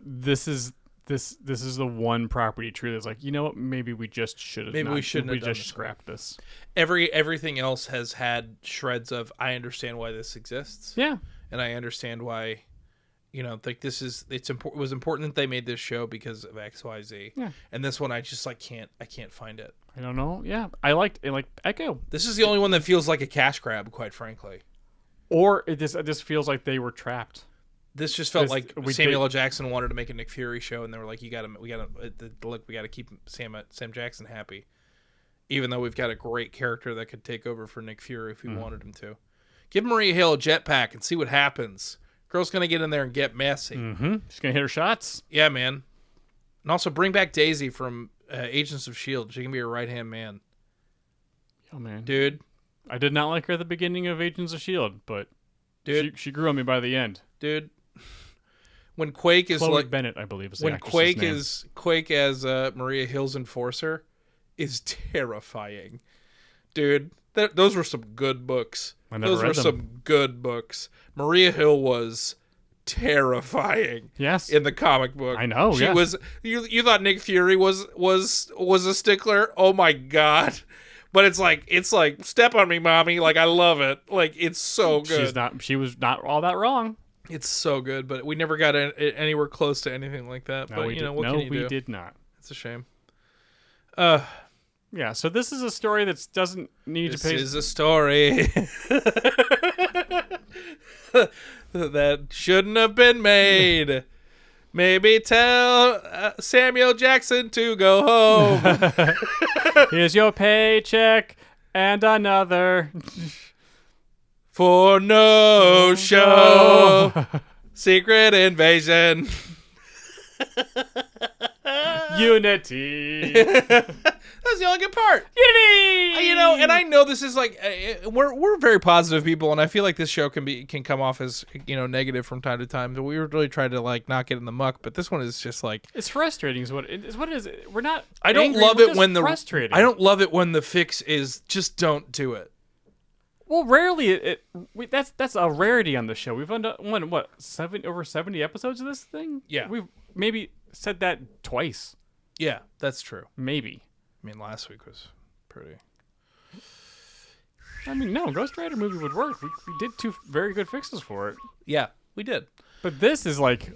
This is the one property true that's like, you know what? Maybe we just should have. Maybe we shouldn't have just scrapped this. Everything else has had shreds of. I understand why this exists. Yeah, and I understand why. Like it was important that they made this show because of XYZ. Yeah. And this one I just like can't find it. I don't know. Yeah. I liked Echo. This is the only one that feels like a cash grab, quite frankly. Or it just feels like they were trapped. This just felt like Samuel L. Jackson wanted to make a Nick Fury show, and they were like, we gotta keep Sam Jackson happy. Even though we've got a great character that could take over for Nick Fury if we wanted him to. Give Maria Hill a jetpack and see what happens. Girl's going to get in there and get messy. Mm-hmm. She's going to hit her shots. Yeah, man. And also bring back Daisy from Agents of S.H.I.E.L.D. She can be your right-hand man. Oh, man. Dude. I did not like her at the beginning of Agents of S.H.I.E.L.D., but she grew on me by the end. Dude. When Quake is Chloe Bennett, I believe, is the actress's name. Quake as Maria Hill's enforcer is terrifying. Dude, those were some good books. Those were some good books. Maria Hill was terrifying. Yes. In the comic book. I know. She was you thought Nick Fury was a stickler? Oh my god. But it's like step on me, mommy. Like I love it. Like it's so good. She was not all that wrong. It's so good, but we never got anywhere close to anything like that. No, but what can you do? No, we did not. It's a shame. Yeah, so this is a story that doesn't need to pay. This is a story that shouldn't have been made. Maybe tell Samuel Jackson to go home. Here's your paycheck and another. For no show. Secret Invasion. Unity. That's the only good part. Unity! You know, and I know this is like we're very positive people, and I feel like this show can come off as, you know, negative from time to time. So we were really trying to like not get in the muck, but this one is just like It's frustrating. Is what it is. We're not. I don't angry, love we're it just when frustrating. I don't love it when the fix is just don't do it. Well, rarely that's a rarity on the show. We've done what over 70 episodes of this thing. Yeah. We've maybe said that twice. Yeah, that's true. Maybe. I mean, last week was pretty. I mean, no, Ghost Rider movie would work. We did 2 very good fixes for it. Yeah, we did. But this is like,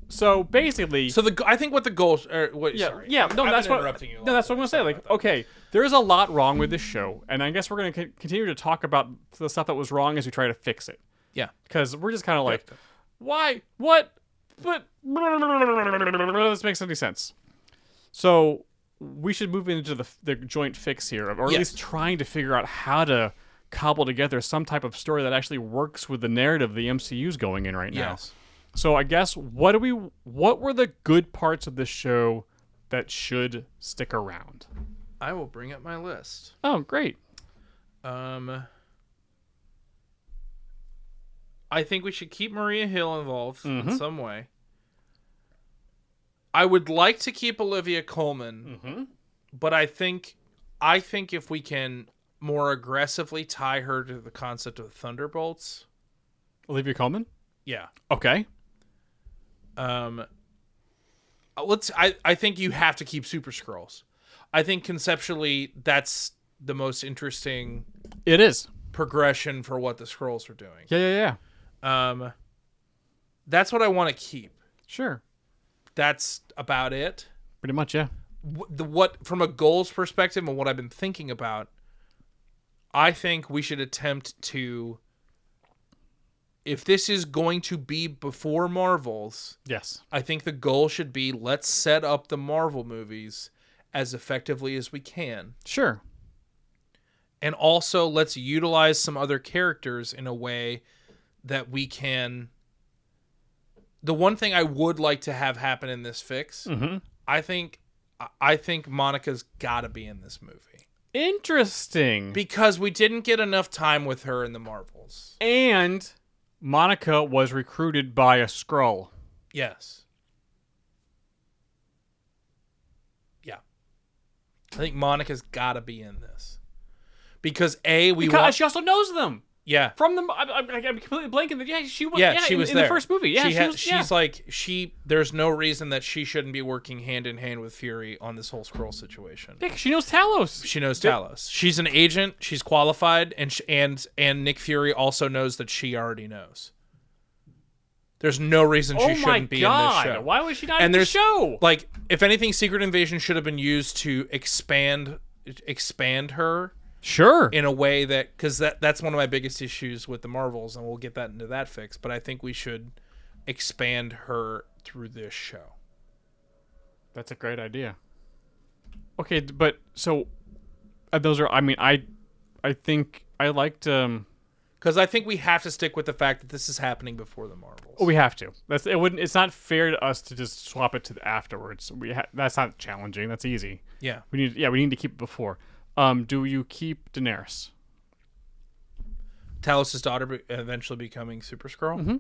so basically. So I think what the goals are. Yeah, Sorry. yeah. No, I've that's been what. interrupting you a lot. No, that's what I'm gonna say. Like, okay, there's a lot wrong with this show, and I guess we're gonna continue to talk about the stuff that was wrong as we try to fix it. Yeah. Because we're just kind of like, why? What? But this makes any sense. So we should move into the joint fix here, or at Yes. least trying to figure out how to cobble together some type of story that actually works with the narrative the MCU's going in right now. Yes. So I guess what were the good parts of this show that should stick around? I will bring up my list. Oh, great. I think we should keep Maria Hill involved in some way. I would like to keep Olivia Colman, but I think if we can more aggressively tie her to the concept of Thunderbolts, Olivia Colman? yeah. Okay. I think you have to keep Super Skrulls. I think conceptually that's the most interesting It is. progression for what the Skrulls are doing. Yeah. That's what I want to keep. Sure. That's about it. Pretty much, yeah. What from a goals perspective and what I've been thinking about, I think we should attempt to, if this is going to be before Marvel's, Yes. I think the goal should be let's set up the Marvel movies as effectively as we can. Sure. And also let's utilize some other characters in a way that we can. The one thing I would like to have happen in this fix, I think Monica's got to be in this movie. Interesting. Because we didn't get enough time with her in the Marvels. And Monica was recruited by a Skrull. Yes. Yeah. I think Monica's got to be in this. Because she also knows them. Yeah. From them, I'm completely blanking. That she was. Yeah, she was in there. the first movie. Yeah, she's like there's no reason that she shouldn't be working hand in hand with Fury on this whole Skrull situation. Yeah, she knows Talos. She knows Talos. She's an agent. She's qualified, and Nick Fury also knows that she already knows. There's no reason she shouldn't be in this show. Why was she not in the show? Like, if anything, Secret Invasion should have been used to expand her. Sure. In a way that, because that's one of my biggest issues with the Marvels, and we'll get that into that fix. But I think we should expand her through this show. That's a great idea. Okay, but so those are. I mean, I think I liked. Because I think we have to stick with the fact that this is happening before the Marvels. Oh, we have to. It's not fair to us to just swap it to afterwards. That's not challenging. That's easy. Yeah. We need to keep it before. Do you keep Daenerys? Talos' daughter eventually becoming Super Skrull?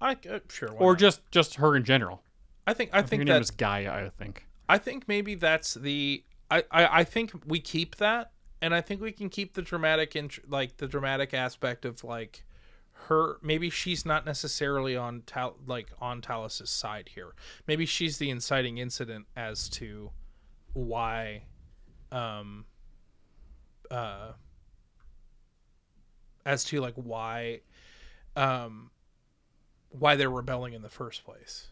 Mm-hmm. Sure. Why Or not? just her in general? I think her that name is Gaia. I think. I think maybe that's the. I think we keep that, and I think we can keep the dramatic aspect of like her. Maybe she's not necessarily on Talos' side here. Maybe she's the inciting incident as to why. As to like why they're rebelling in the first place.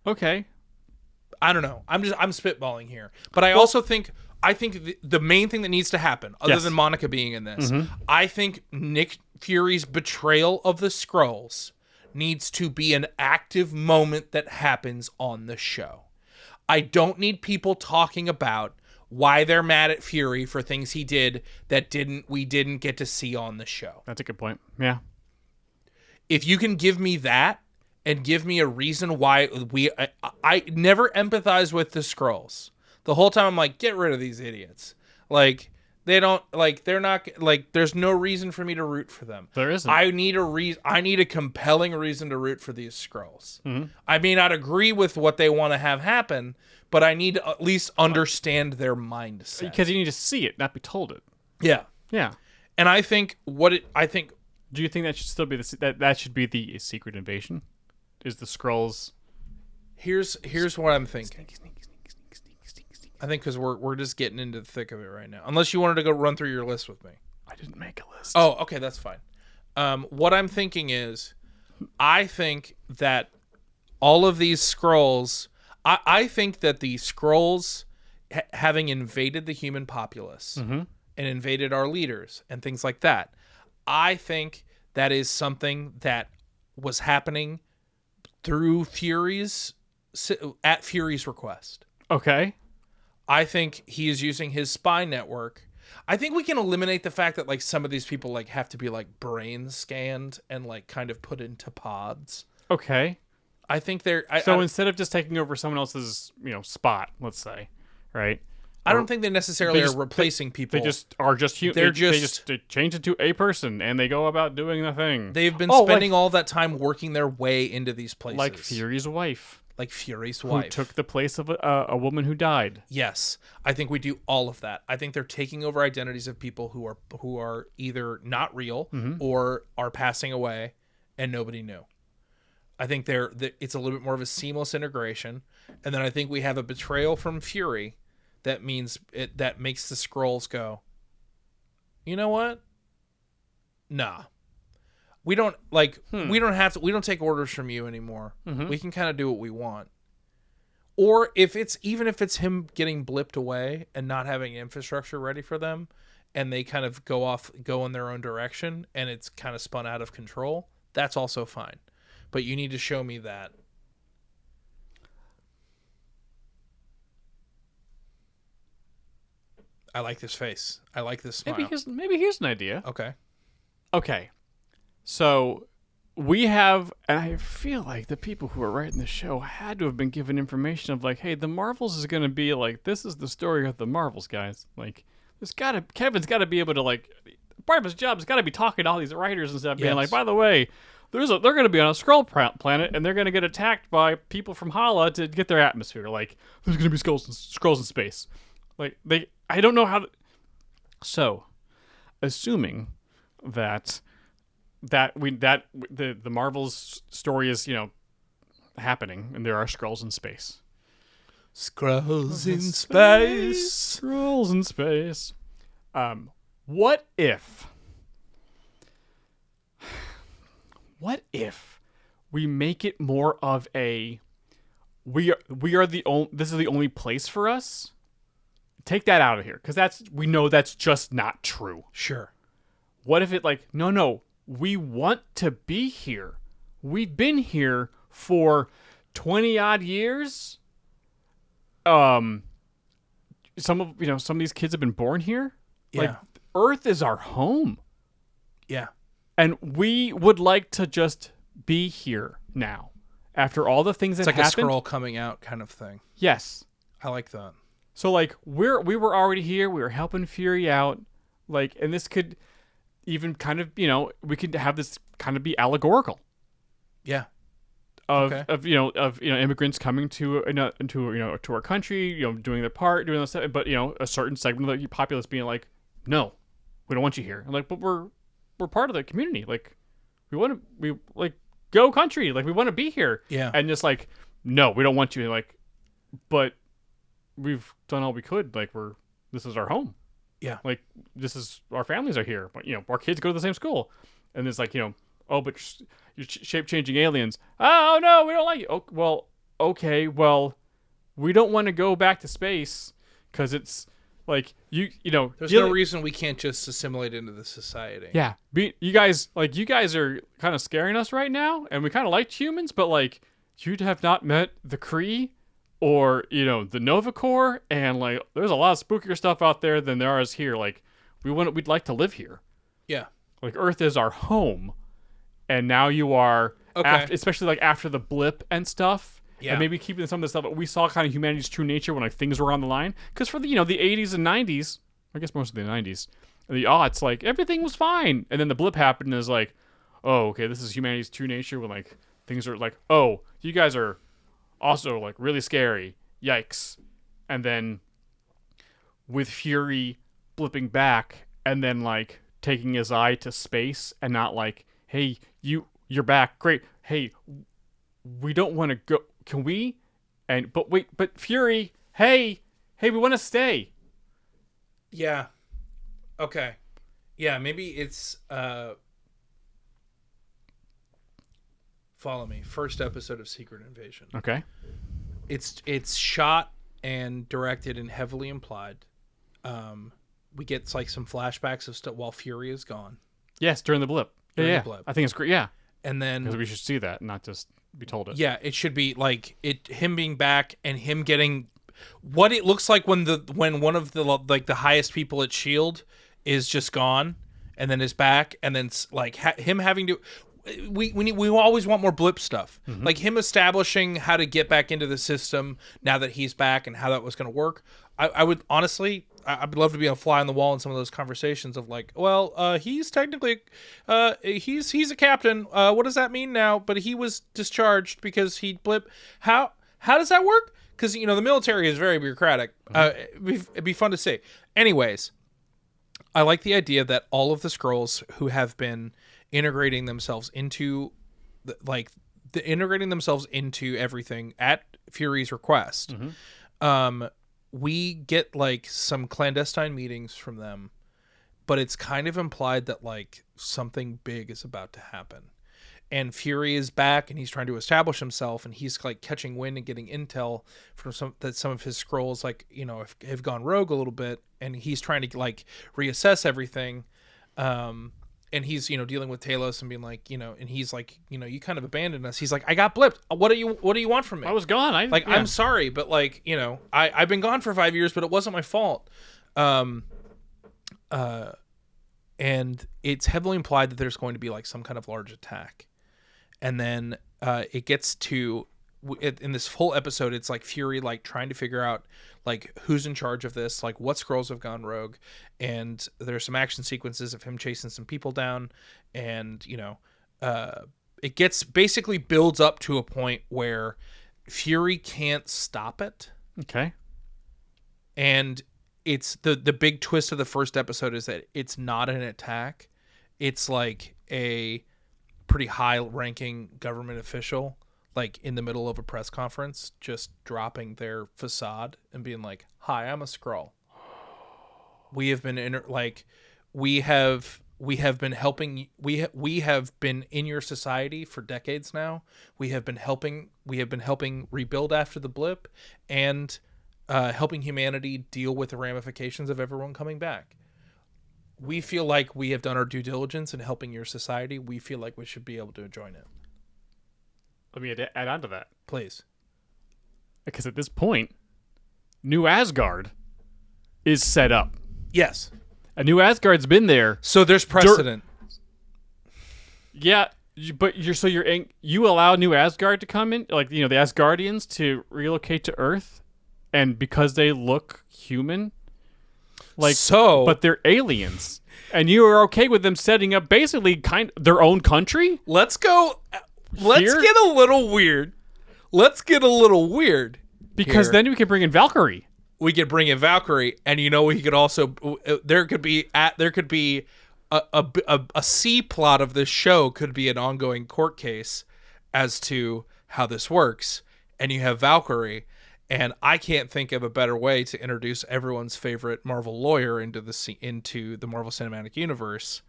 Okay. I don't know. I'm spitballing here, but I also think the main thing that needs to happen, other than Monica being in this, I think Nick Fury's betrayal of the Skrulls needs to be an active moment that happens on the show. I don't need people talking about why they're mad at Fury for things he did that we didn't get to see on the show. That's a good point. Yeah. If you can give me that and give me a reason why I never empathize with the Skrulls. The whole time I'm like, get rid of these idiots. Like, they don't, like, they're not, like, there's no reason for me to root for them. There isn't. I need a compelling reason to root for these Skrulls. I may not agree with what they want to have happen, but I need to at least understand their mindset. Because you need to see it, not be told it. Yeah. Yeah. And I think Do you think that should still be that should be the secret invasion? Is the Skrulls? here's what I'm thinking. I think because we're just getting into the thick of it right now. Unless you wanted to go run through your list with me. I didn't make a list. Oh, okay, that's fine. What I'm thinking is, I think that all of these Skrulls, I think that the Skrulls having invaded the human populace and invaded our leaders and things like that, I think that is something that was happening through at Fury's request. Okay. I think he is using his spy network. I think we can eliminate the fact that like some of these people like have to be like brain scanned and like kind of put into pods. Okay. I think they're instead of just taking over someone else's, spot, let's say, right? I don't think they necessarily just- are replacing people. They just are just human. They're They just- just change it to a person and they go about doing the thing. They've been Oh, spending all that time working their way into these places. like Fury's wife, Like Fury's who wife. took the place of a woman who died. Yes, I think we do all of that. I think they're taking over identities of people who are either not real or are passing away, and nobody knew. I think it's a little bit more of a seamless integration, and then I think we have a betrayal from Fury that makes the Skrulls go, you know what? Nah. We don't we don't take orders from you anymore. We can kind of do what we want. Or if it's him getting blipped away and not having infrastructure ready for them and they kind of go in their own direction and it's kind of spun out of control, that's also fine. But you need to show me that. I like this face. I like this smile. Maybe here's an idea. Okay. Okay. So we have, and I feel like the people who are writing the show had to have been given information of like, hey, the Marvels is going to be like, this is the story of the Marvels, guys. Like, Kevin's got to be able to like, part of his job has got to be talking to all these writers and stuff, being like, by the way, they're going to be on a Skrull planet and they're going to get attacked by people from Hala to get their atmosphere. Like, there's going to be Skrulls in space. Like, I don't know how. So, assuming that the Marvel's story is happening and there are Skrulls in space. Skrulls in space. Skrulls in space. What if we make it more of a we are the only, this is the only place for us? Take that out of here, because we know that's just not true. Sure. What if it no, we want to be here. We've been here for 20 odd years. Some of these kids have been born here. Yeah. Like, Earth is our home. Yeah. And we would like to just be here now. After all the things that happened. It's like a Skrull coming out kind of thing. Yes. I like that. So we were already here. We were helping Fury out. And this could even kind of, we could have this kind of be allegorical. Yeah. Of immigrants coming to our country, doing their part, doing this stuff, but a certain segment of the populace being like, no, we don't want you here. And but we're part of the community. We go country. We want to be here. Yeah. And just no, we don't want you. But we've done all we could. This is our home. Yeah. This is, our families are here. But our kids go to the same school, and it's oh, but you're shape-changing aliens. Oh no, we don't like you. Oh, well, okay, well, we don't want to go back to space because it's There's no reason we can't just assimilate into the society. Yeah, you guys are kind of scaring us right now, and we kind of liked humans, but you'd have not met the Kree or the Nova Corps, and there's a lot of spookier stuff out there than there is here. We'd like to live here. Yeah. Earth is our home, and now you are, okay. especially after the blip and stuff, Yeah. And maybe keeping some of the stuff that we saw kind of humanity's true nature when like things were on the line. Because for the 80s and 90s, I guess most of the 90s, the aughts, like everything was fine. And then the blip happened and it's like, oh, okay, this is humanity's true nature when like things are like, oh, you guys are also like really scary. Yikes. And then with Fury blipping back and then like taking his eye to space and not like, hey, you're back. Great. Hey, we don't want to go. Can we? But Fury, hey, we want to stay. Yeah. Okay. Yeah, maybe it's follow me. First episode of Secret Invasion. Okay. It's shot and directed and heavily implied. We get like some flashbacks of stuff while Fury is gone. Yes, during the blip. During Yeah. the blip. I think it's great. Yeah. And then Because we should see that, not just be told it. yeah, it should be like him being back and him getting what it looks like when one of the like the highest people at Shield is just gone and then is back and then like him having to we always want more blip stuff. Mm-hmm. Like him establishing how to get back into the system now that he's back and how that was going to work. I would honestly I'd love to be a fly on the wall in some of those conversations of like, well, he's technically, he's a captain. What does that mean now? But he was discharged because he blip. How does that work? Because the military is very bureaucratic. It'd be fun to see. Anyways, I like the idea that all of the Skrulls who have been integrating themselves into, integrating themselves into everything at Fury's request. Mm-hmm. We get like some clandestine meetings from them, but it's kind of implied that like something big is about to happen. And Fury is back and he's trying to establish himself and he's like catching wind and getting intel from some of his Skrulls like, have gone rogue a little bit and he's trying to like reassess everything. And he's, dealing with Talos and being like, and he's like, you kind of abandoned us. He's like, I got blipped. What do you want from me? I was gone. I'm sorry, but like, I've been gone for 5 years, but it wasn't my fault. And it's heavily implied that there's going to be like some kind of large attack. And then it gets to, in this whole episode, it's like Fury like trying to figure out like who's in charge of this, like what Skrulls have gone rogue, and there's some action sequences of him chasing some people down, and it gets basically builds up to a point where Fury can't stop it. Okay. And it's the big twist of the first episode is that it's not an attack. It's like a pretty high ranking government official like in the middle of a press conference, just dropping their facade and being like, "Hi, I'm a Skrull. We have been we have been helping. We have been in your society for decades now. We have been helping rebuild after the blip, and helping humanity deal with the ramifications of everyone coming back. We feel like we have done our due diligence in helping your society. We feel like we should be able to join it." Let me add on to that. Please. Because at this point, New Asgard is set up. Yes. And New Asgard's been there. So there's precedent. Yeah, but you allow New Asgard to come in, like the Asgardians to relocate to Earth, and because they look human, but they're aliens, and you are okay with them setting up basically their own country. Let's get a little weird. Because here. then we can bring in Valkyrie. We could bring in Valkyrie, and we could also there could be a C plot of this show could be an ongoing court case as to how this works, and you have Valkyrie, and I can't think of a better way to introduce everyone's favorite Marvel lawyer into the Marvel Cinematic Universe.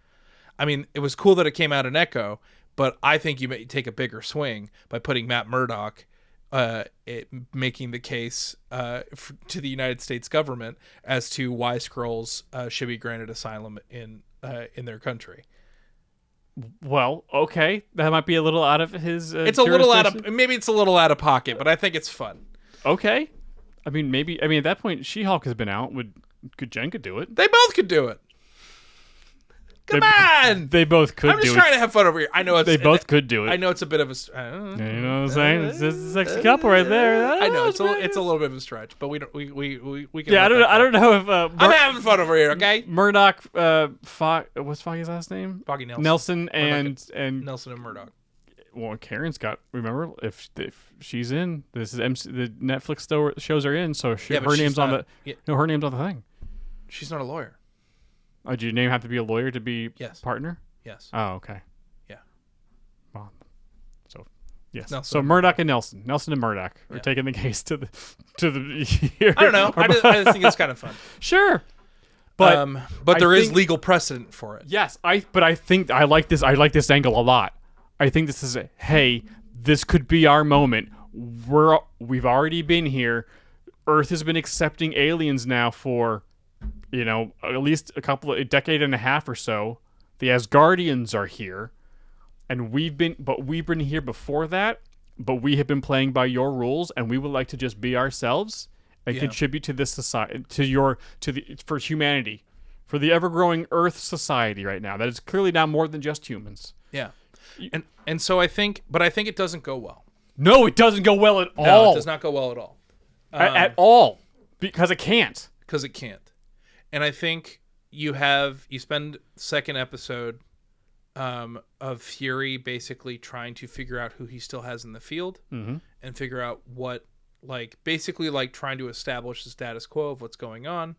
I mean, it was cool that it came out in Echo, but I think you may take a bigger swing by putting Matt Murdock, making the case to the United States government as to why Skrulls should be granted asylum in their country. Well, okay, that might be a little out of his. It's a little maybe it's a little out of pocket, but I think it's fun. Okay, I mean at that point, She-Hulk has been out. Could Jen do it? They both could do it. Come on. They both could I'm just do trying it. to have fun over here. I know it's. They both could do it. I know it's a bit of a. You know what I'm saying? It's just a sexy couple right there. I know it's a little bit of a stretch, but we don't. We can. Yeah, let I don't know if I'm having fun over here. Okay. Murdoch, what's Foggy's last name? Foggy Nelson. Nelson and Nelson and Murdoch. well, Karen's got. Remember, if she's in, this is the Netflix shows are in, so Yeah, but her she's name's on not- the. yeah. No, her name's on the thing. She's not a lawyer. Oh, do your name have to be a lawyer to be Yes. partner? Yes. Oh, okay. Yeah. Well, so yes. Nelson So and Murdoch and Nelson and Murdoch are Yeah. taking the case to the. Here. I don't know. I just think it's kind of fun. Sure. But But there is think- legal precedent for it. yes, I think I like this. I like this angle a lot. I think this is hey, this could be our moment. We've already been here. Earth has been accepting aliens now for, at least a decade and a half or so. The Asgardians are here, and we've been here before that. But we have been playing by your rules, and we would like to just be ourselves and Yeah. contribute to this society, for humanity, for the ever-growing Earth society right now. That is clearly now more than just humans. Yeah. And so I think it doesn't go well. No, it doesn't go well at all. No, it does not go well at all. At all, because it can't. Because it can't. And I think you spend second episode of Fury basically trying to figure out who he still has in the field and figure out what, basically trying to establish the status quo of what's going on.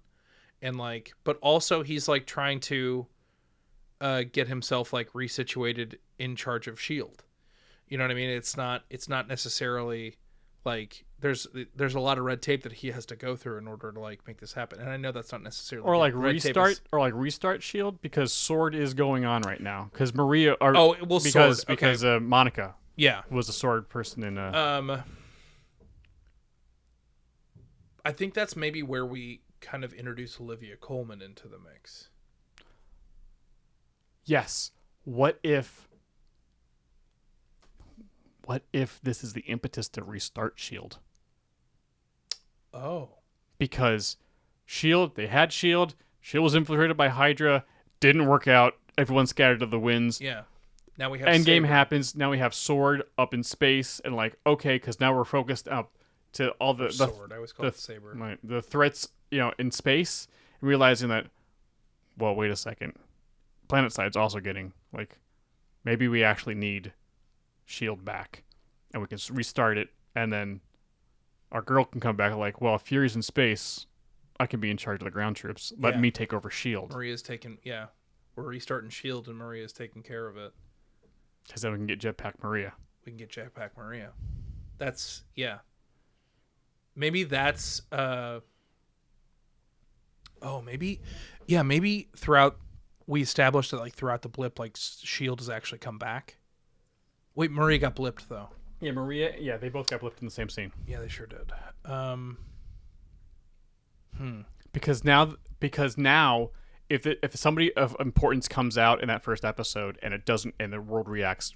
And but also he's trying to get himself resituated in charge of S.H.I.E.L.D. You know what I mean? It's not necessarily there's a lot of red tape that he has to go through in order to make this happen. And I know that's not necessarily Or red tape is- restart Shield because Sword is going on right now because Maria. Or, Oh, well, because Sword, okay. because Monica Yeah. was a Sword person in. I think that's maybe where we kind of introduce Olivia Colman into the mix. Yes. What if this is the impetus to restart Shield? Oh. Because Shield, they had Shield. Shield was infiltrated by Hydra. Didn't work out. Everyone scattered to the winds. Yeah. Now we have Endgame Saber. happens. Now we have Sword up in space, and okay, because now we're focused up to all the Sword. I always call it Saber. right, the threats, in space, and realizing that, well, wait a second, PlanetSide's also getting maybe we actually need Shield back, and we can restart it, and then our girl can come back well, if Fury's in space, I can be in charge of the ground troops. Let me take over Shield. Maria's taking, yeah. We're restarting S.H.I.E.L.D. and Maria's taking care of it. Because then we can get Jetpack Maria. We can get Jetpack Maria. That's, yeah. Maybe that's, maybe throughout, we established that throughout the blip, S.H.I.E.L.D. has actually come back. Wait, Maria got blipped though. Yeah, Maria. Yeah, they both got blipped in the same scene. Yeah, they sure did. Because now, if somebody of importance comes out in that first episode and it doesn't, and the world reacts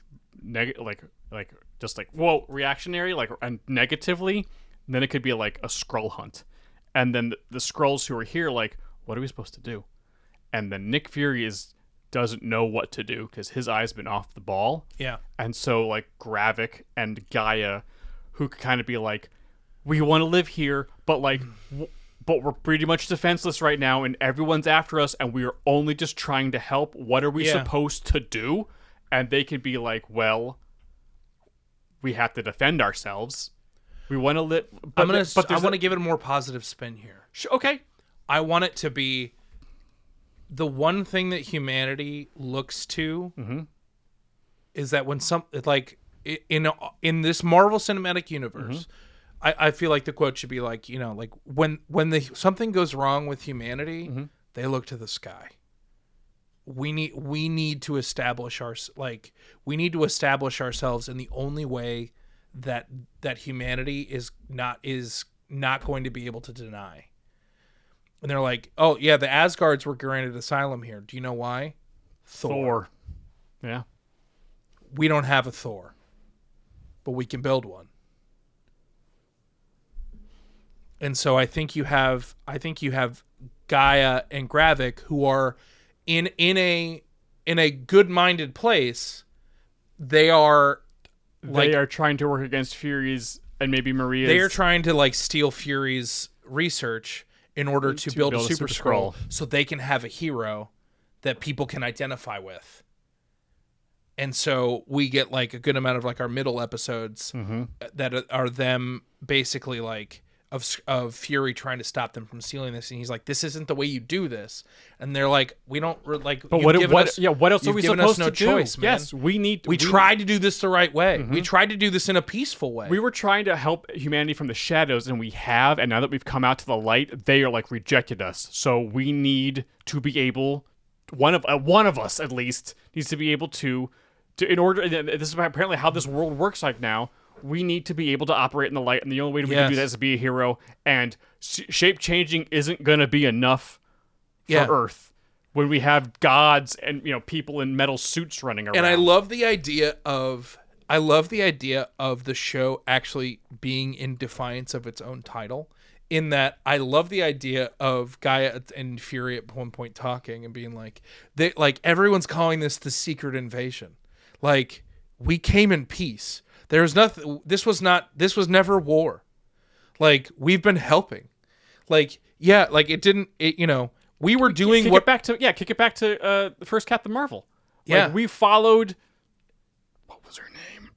reactionary, and negatively, then it could be a Skrull hunt, and then the Skrulls who are here, what are we supposed to do? And then Nick Fury doesn't know what to do because his eye's been off the ball. Yeah. And so Gravik and Gaia, who could kind of be we want to live here, but but we're pretty much defenseless right now, and everyone's after us, and we are only just trying to help. What are we supposed to do? And they could be well, we have to defend ourselves. We want to live. I want to give it a more positive spin here. Okay. I want it to be the one thing that humanity looks to is that when in this Marvel Cinematic Universe, I feel like the quote should be when something goes wrong with humanity, they look to the sky. We need to establish ourselves, and the only way that humanity is not going to be able to deny. And they're oh yeah, the Asgards were granted asylum here. Do you know why? Thor. Yeah. We don't have a Thor, but we can build one. And so I think you have Gaia and Gravik who are in a in a good-minded place, they are trying to work against Fury's and maybe Maria's. They are trying to like steal Fury's research in order to build a Super Skrull so they can have a hero that people can identify with. And so we get like a good amount of like our middle episodes that are them basically like of Fury trying to stop them from stealing this, and he's like, "This isn't the way you do this." And they're like, "We don't like." But what else are we supposed to do? Choice, man. Yes, we tried to do this the right way. We tried to do this in a peaceful way. We were trying to help humanity from the shadows, and we have. And now that we've come out to the light, they are like rejected us. So we need to be able, one of us at least needs to be able to in order. This is apparently how this world works like now. We need to be able to operate in the light, and the only way we can do that is to be a hero. And shape changing isn't going to be enough for Earth when we have gods and people in metal suits running around. And I love the idea of the show actually being in defiance of its own title. In that, I love the idea of Gaia and Fury at one point talking and being like, everyone's calling this the secret invasion. Like, we came in peace. There's nothing. This was never war. Like, we've been helping. Like, yeah, like it didn't. We were doing kick it back to the first Captain Marvel. Yeah, like, we followed. What was her name?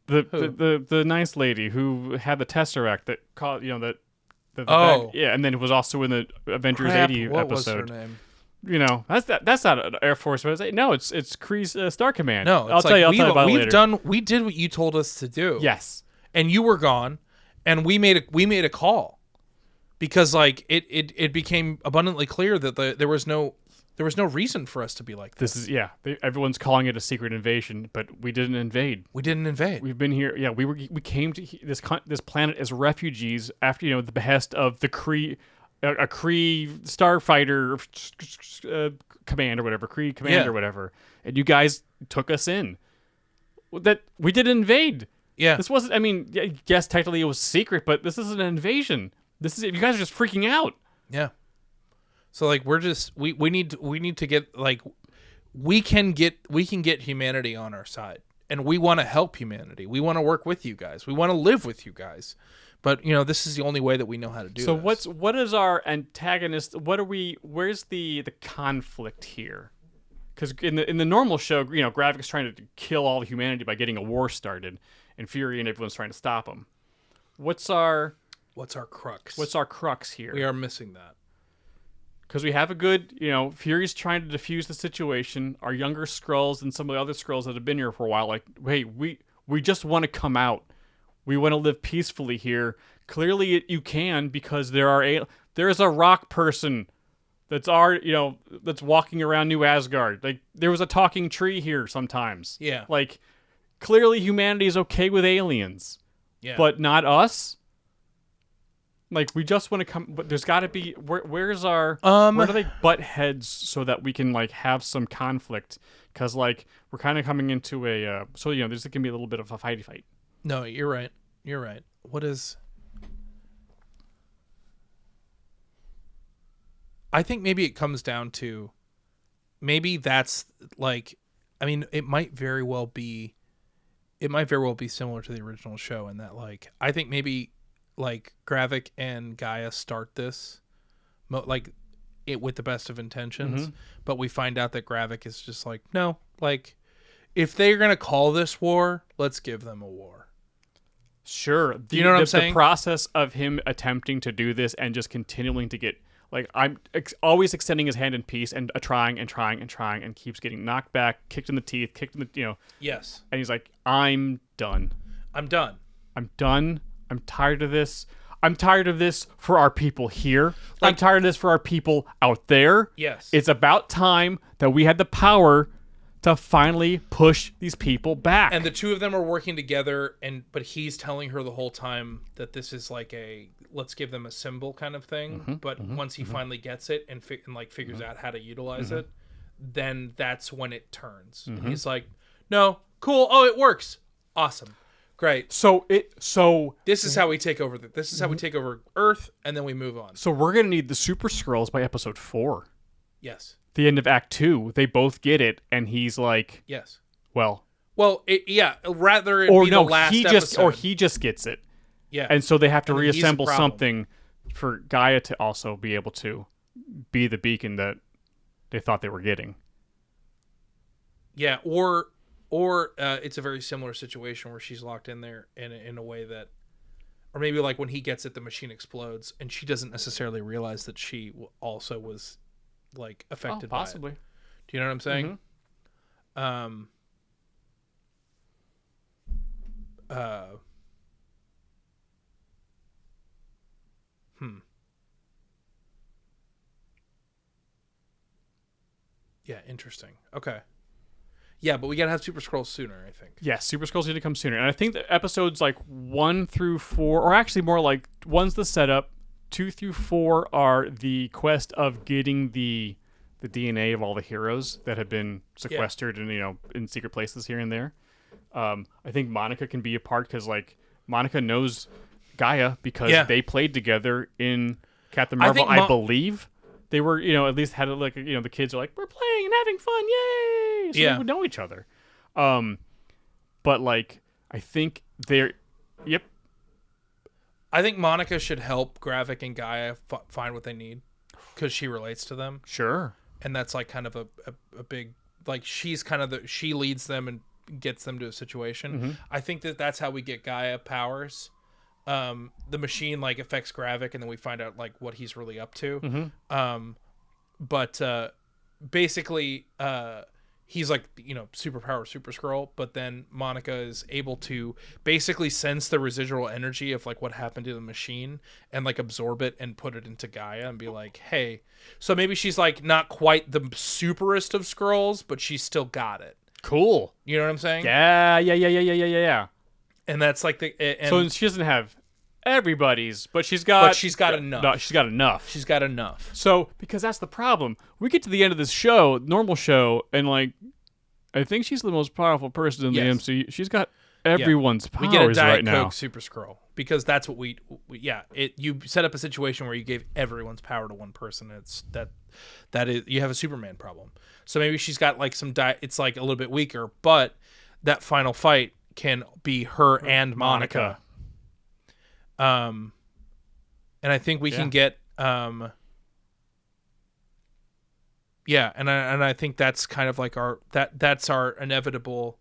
The nice lady who had the Tesseract that called and then it was also in the Avengers 80 what episode. Was her name? That's not an Air Force. No, it's Kree's Star Command. No, I'll tell you about it later. We did what you told us to do. Yes, and you were gone, and we made a call because like it became abundantly clear that there was no reason for us to be like this. Everyone's calling it a secret invasion, but we didn't invade. We didn't invade. We've been here. Yeah, we came to this planet as refugees after the behest of the Kree. A Kree starfighter command or whatever, Kree command or whatever, and you guys took us in. That we didn't invade. Yeah, this wasn't. I mean, yes, technically it was secret, but this isn't an invasion. This is you guys are just freaking out. Yeah. So like we're just we need to get like we can get humanity on our side, and we want to help humanity. We want to work with you guys. We want to live with you guys. But this is the only way that we know how to do. So this. what is our antagonist? Where's the conflict here? Because in the normal show, Gravik's trying to kill all of humanity by getting a war started, and Fury and everyone's trying to stop him. What's our crux? What's our crux here? We are missing that. Because we have a good, Fury's trying to defuse the situation. Our younger Skrulls and some of the other Skrulls that have been here for a while, like, hey, we just want to come out. We want to live peacefully here. Clearly, you can because there is a rock person that's that's walking around New Asgard. Like there was a talking tree here sometimes. Yeah. Like clearly, humanity is okay with aliens. Yeah. But not us. Like we just want to come. But there's got to be where's our where do they butt heads so that we can like have some conflict? Because like we're kind of coming into a there's gonna be a little bit of a fighty fight. No, you're right. You're right. What is... I think maybe it comes down to... Maybe that's like... I mean, it might very well be similar to the original show in that, like... I think maybe, like, Gravik and Gaia start this, like, it with the best of intentions, but we find out that Gravik is just like, no, like, if they're going to call this war, let's give them a war. Sure. Do you know what I'm saying? The process of him attempting to do this and just continuing to get, like, I'm always extending his hand in peace and trying and keeps getting knocked back, kicked in the teeth, Yes. And he's like, I'm done. I'm done. I'm tired of this. I'm tired of this for our people here. I'm tired of this for our people out there. Yes. It's about time that we had the power to finally push these people back. And the two of them are working together, but he's telling her the whole time that this is like a let's give them a symbol kind of thing. But once he finally gets it and figures out how to utilize it, then that's when it turns. And he's like, "No, cool. Oh, it works. Awesome, great. So this is how we take over. This is how we take over Earth, and then we move on." So we're gonna need the Super Skrulls by episode 4. Yes. the end of Act 2, they both get it, and he's like, Yes. well, rather it or be no, the last he just gets it. Yeah. And so they have to And then he's the reassemble problem. something for Gaia to also be able to be the beacon that they thought they were getting. Yeah, or it's a very similar situation where she's locked in there in a way that, or maybe like when he gets it, the machine explodes, and she doesn't necessarily realize that she also was like affected Possibly. by it. Do you know what I'm saying? Yeah, interesting. Okay. Yeah, but we gotta have Super Scrolls sooner, I think. Yeah, Super Scrolls need to come sooner. And I think that episodes like 1 through 4, or actually more like 1's the setup, 2 through 4 are the quest of getting the DNA of all the heroes that have been sequestered and, in secret places here and there. I think Monica can be a part because, like, Monica knows Gaia because they played together in Captain Marvel, I believe. They were, at least had like, the kids are like, we're playing and having fun, yay! So they would know each other. But like, I think they're, I think Monica should help Gravik and Gaia find what they need because she relates to them. Sure. And that's like kind of a big, like she's kind of she leads them and gets them to a situation. Mm-hmm. I think that's how we get Gaia powers. The machine like affects Gravik, and then we find out like what he's really up to. Mm-hmm. But basically, he's like superpower Super Skrull. But then Monica is able to basically sense the residual energy of like what happened to the machine and like absorb it and put it into Gaia and be like, hey. So maybe she's like not quite the superest of Skrulls, but she's still got it. Cool. You know what I'm saying? Yeah. And that's like so she doesn't have everybody's, but she's got enough. No, she's got enough. She's got enough. So because that's the problem, we get to the end of this show, normal show, and like, I think she's the most powerful person in the MCU. She's got everyone's powers we get a Diet right now. Coke Super Skrull because that's what you set up a situation where you gave everyone's power to one person. It's that is you have a Superman problem. So maybe she's got like some it's like a little bit weaker, but that final fight can be her and Monica. And I think we can get and I think that's kind of like that's our inevitable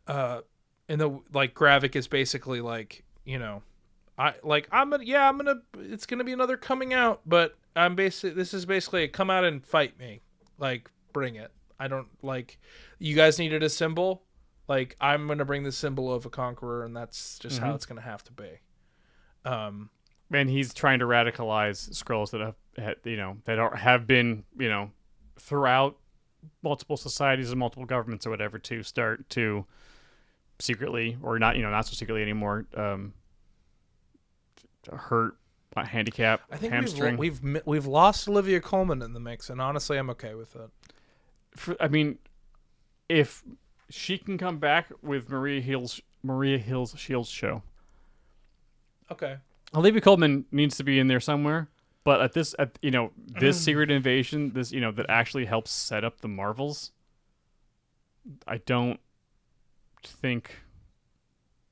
and the like Gravik is basically like, I'm gonna it's gonna be another coming out, but this is basically a come out and fight me. Like, bring it. I don't like you guys needed a symbol. Like, I'm gonna bring the symbol of a conqueror, and that's just how it's gonna have to be. And he's trying to radicalize Skrulls that have been throughout multiple societies and multiple governments or whatever to start to secretly or not not so secretly anymore hurt, handicap, I think hamstring. we've lost Olivia Colman in the mix, and honestly, I'm okay with it. If she can come back with Maria Hill's Shields show. Okay. Olivia Colman needs to be in there somewhere, but this secret invasion, that actually helps set up the Marvels. I don't think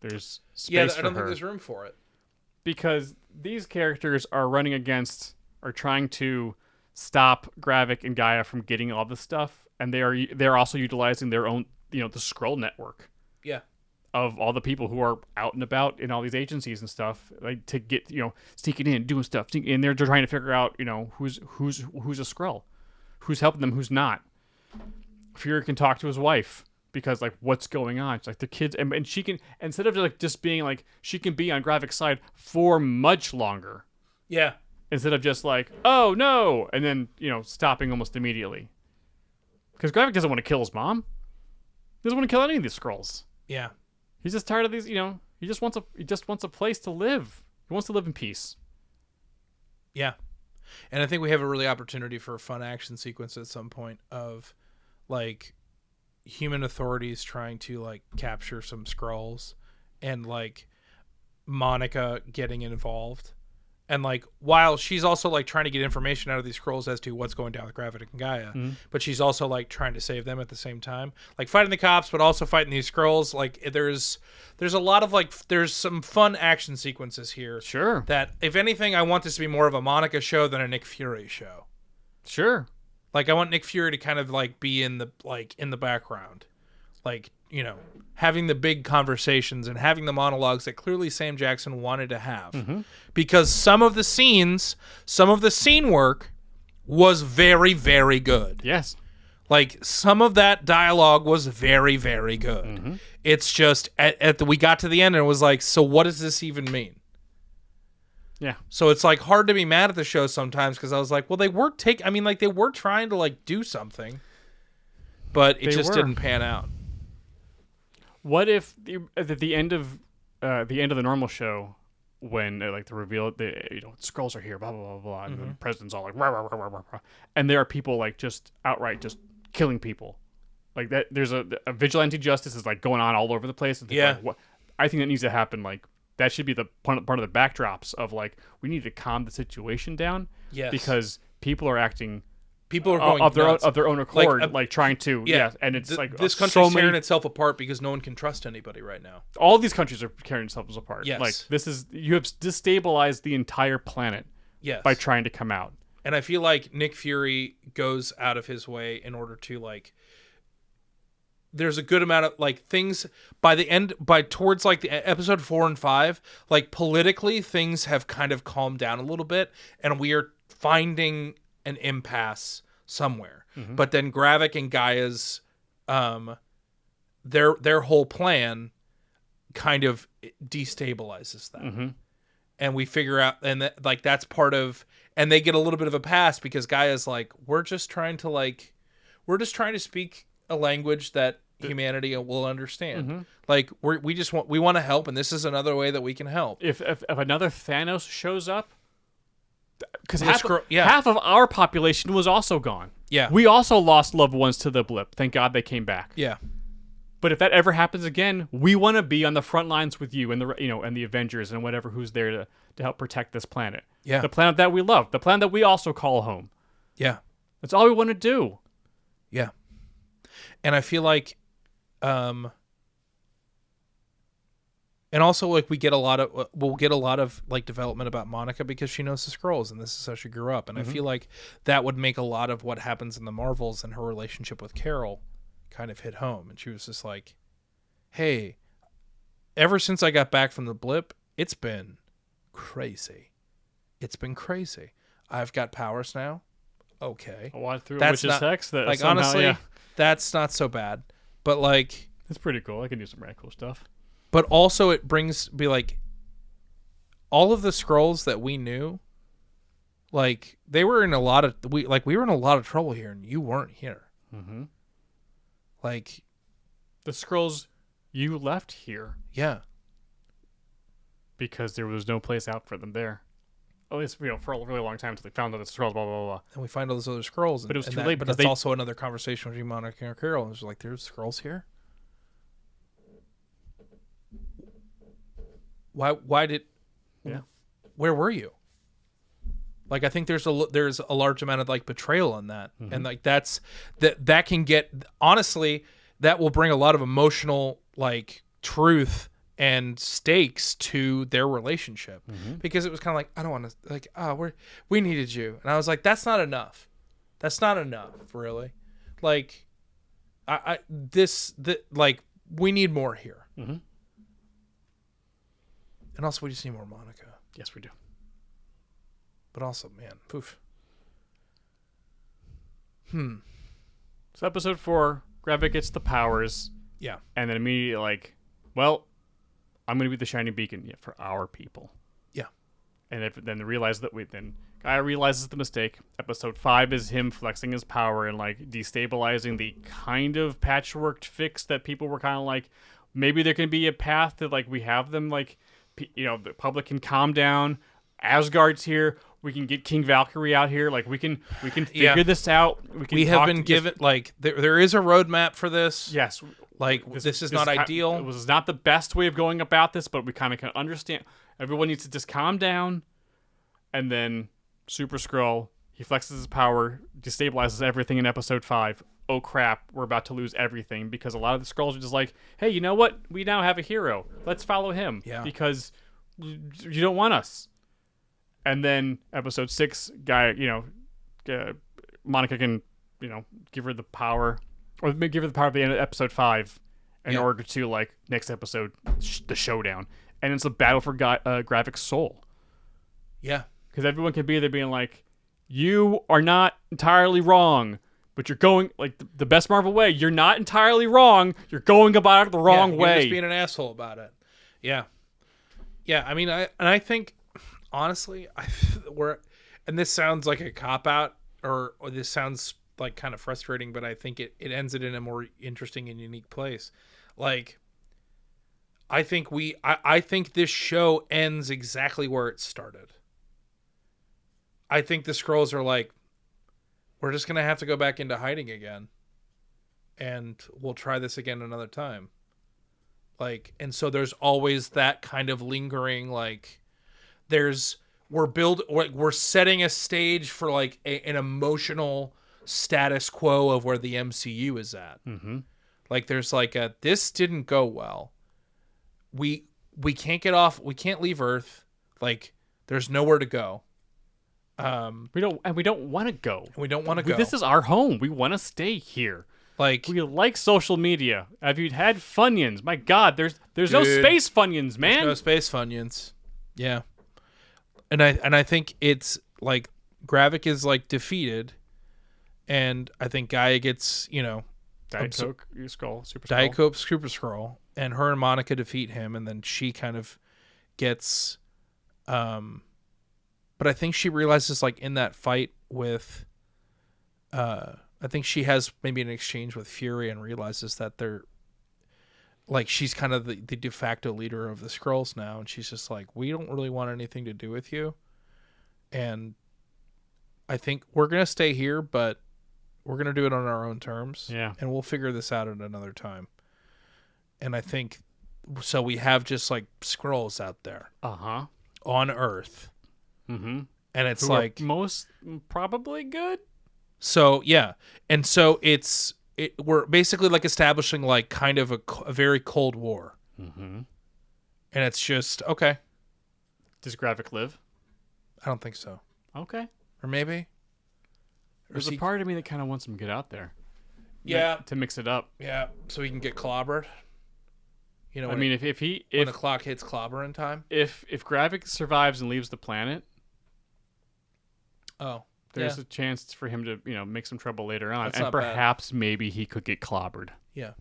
there's space for her. I don't think there's room for it. Because these characters are trying to stop Gravik and Gaia from getting all this stuff, and they're also utilizing their own, the Skrull network. Yeah. Of all the people who are out and about in all these agencies and stuff, like to get, sneaking in, doing stuff, and they're trying to figure out, who's a Skrull, who's helping them, who's not. Fury can talk to his wife because, like, what's going on? It's like the kids, and she can, instead of like just being like, she can be on Gravik's side for much longer. Yeah. Instead of just like, oh no, and then stopping almost immediately. Because Gravik doesn't want to kill his mom. He doesn't want to kill any of these Skrulls. Yeah. He's just tired of these, he just wants a place to live. He wants to live in peace. Yeah. And I think we have a really opportunity for a fun action sequence at some point of like human authorities trying to like capture some Skrulls and like Monica getting involved And like, while she's also like trying to get information out of these scrolls as to what's going down with Gravik and Gaia, but she's also like trying to save them at the same time, like fighting the cops, but also fighting these scrolls. Like there's a lot of like, there's some fun action sequences here. Sure. That if anything, I want this to be more of a Monica show than a Nick Fury show. Sure. Like I want Nick Fury to kind of like be in the background, like, you know, having the big conversations and having the monologues that clearly Sam Jackson wanted to have. Because some of the scene work was very, very good. Yes. Like some of that dialogue was very, very good. It's just we got to the end and it was like, so what does this even mean? Yeah. So it's like hard to be mad at the show sometimes because I was like, well, they were trying to like do something, but it just didn't pan out. What if at the end of the normal show, when like the reveal, scrolls are here, blah blah blah blah, and the president's all like, rah, rah, rah, rah, rah, rah, and there are people like just outright just killing people, like that. There's a vigilante justice is like going on all over the place. And Yeah. like, what I think that needs to happen. Like that should be the part of the backdrops of like we need to calm the situation down. Yes. Because people are acting. People are going of nuts. their own accord, Like, like trying to, and it's like this country's so many, tearing itself apart because no one can trust anybody right now. all these countries are tearing themselves apart. Yes. Like you have destabilized the entire planet Yes. by trying to come out. And I feel like Nick Fury goes out of his way in order to like. There's a good amount of like things towards like the episode 4 and 5, like politically things have kind of calmed down a little bit, and we are finding an impasse somewhere. But then Gravik and Gaia's their whole plan kind of destabilizes that. And we figure out, and like that's part of, and they get a little bit of a pass because Gaia's like, we're just trying to speak a language that humanity will understand. Like we want to help, and this is another way that we can help. If another Thanos shows up, because The half of our population was also gone. Yeah. We also lost loved ones to the blip. Thank God they came back. Yeah. But if that ever happens again, we want to be on the front lines with you and the Avengers and whatever who's there to help protect this planet. Yeah. The planet that we love, the planet that we also call home. Yeah. That's all we want to do. Yeah. And I feel like and also like we'll get a lot of like development about Monica because she knows the Skrulls and this is how she grew up. And I feel like that would make a lot of what happens in the Marvels and her relationship with Carol kind of hit home. And she was just like, hey, ever since I got back from the blip, it's been crazy. It's been crazy. I've got powers now. Okay. I walked through That's witch's not, hex. That like, somehow, honestly, yeah. that's not so bad. But like, It's pretty cool. I can do some really cool stuff. but also it be like all of the Skrulls that we knew, like they were in a lot of we were in a lot of trouble here, and you weren't here. Like The Skrulls, you left here yeah, because there was no place out for them there. At least for a really long time until they found out the Skrulls. Blah blah blah. and we find all those other Skrulls, But it was and too late But because that's they- also another conversation between Monica and Carol. It was like, there's Skrulls here. Why did? Yeah. Where were you? Like I think there's a large amount of like betrayal in that, and like that can get, honestly, that will bring a lot of emotional like truth and stakes to their relationship, because it was kind of like, I don't want to, like, we needed you, and I was like, that's not enough. That's not enough, really. Like, like we need more here. And also, we just need more Monica. Yes, we do. But also, man, poof. So episode 4, Gravik gets the powers, Yeah. and then immediately like, well, I'm going to be the shining beacon for our people. Yeah. And then they realize that Gaia realizes the mistake. Episode 5 is him flexing his power and like destabilizing the kind of patchworked fix that people were kind of like, maybe there can be a path that like we have them like, the public can calm down. Asgard's here. We can get King Valkyrie out here. Like we can figure this out. We have been given like there is a roadmap for this. Yes. Like this is not ideal. It was not the best way of going about this, but we kind of can understand. Everyone needs to just calm down and then Super Skrull, he flexes his power, destabilizes everything in episode 5. Oh crap, we're about to lose everything, because a lot of the Skrulls are just like, hey, you know what? We now have a hero. Let's follow him. Yeah. Because you don't want us. And then episode 6, Monica can, give her the power, or give her the power at the end of episode 5 in order to, like, next episode, the showdown. And it's a battle for Gravik's soul. Yeah. Because everyone can be there being like, you are not entirely wrong, but you're going, like, the best Marvel way. You're not entirely wrong. You're going about it the wrong way. You're just being an asshole about it. Yeah. Yeah, I mean, I think, honestly, and this sounds like a cop-out, or this sounds, like, kind of frustrating, but I think it ends it in a more interesting and unique place. Like, I think this show ends exactly where it started. I think the Skrulls are like, we're just going to have to go back into hiding again. And we'll try this again another time. Like, and so there's always that kind of lingering, like, we're setting a stage for, like, an emotional status quo of where the MCU is at. Mm-hmm. Like, there's like this didn't go well. We can't get off. We can't leave Earth. Like, there's nowhere to go. We don't want to go. We don't want to go. This is our home. We want to stay here. Like, we like social media. Have you had Funyuns? My God, there's no space Funyuns, man. There's no space Funyuns. Yeah, and I think it's like Gravik is, like, defeated, and I think Gaia gets, Diet Coke, Skrull, Super Skrull. Diet Coke, Super Skrull, and her and Monica defeat him, and then she kind of gets, but I think she realizes, like, in that fight with, I think she has maybe an exchange with Fury and realizes that they're, like, she's kind of the de facto leader of the Skrulls now, and she's just like, we don't really want anything to do with you, and I think we're gonna stay here, but we're gonna do it on our own terms. Yeah, and we'll figure this out at another time. And I think so. We have just, like, Skrulls out there, on Earth, and it's who like are most probably good. So yeah, and so we're basically, like, establishing, like, kind of a very Cold War, and it's just okay. Does Gravik live? I don't think so. Okay, or maybe there's a part of me that kind of wants him to get out there. Yeah, to mix it up. Yeah, so he can get clobbered. I mean, if when the clock hits clobbering time, if Gravik survives and leaves the planet, there's yeah, a chance for him to make some trouble later on, That's and not perhaps maybe he could get clobbered. Yeah,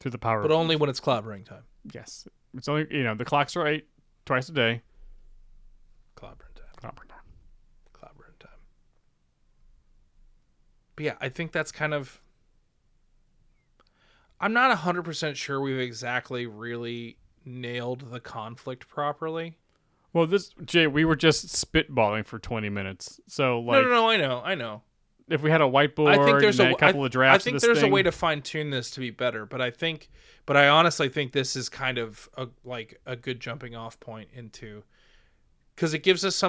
through the power, but only when it's clobbering time. Yes, it's only the clock's right twice a day. Clobbering time. Clobbering time. But yeah, I think that's kind of. I'm not 100% sure we've exactly really nailed the conflict properly. Well, Jay, we were just spitballing for 20 minutes. So, like, no, I know. If we had a whiteboard, I think there's and a couple of drafts. I think there's a way to fine tune this to be better, but I honestly think this is kind of a good jumping off point into, because it gives us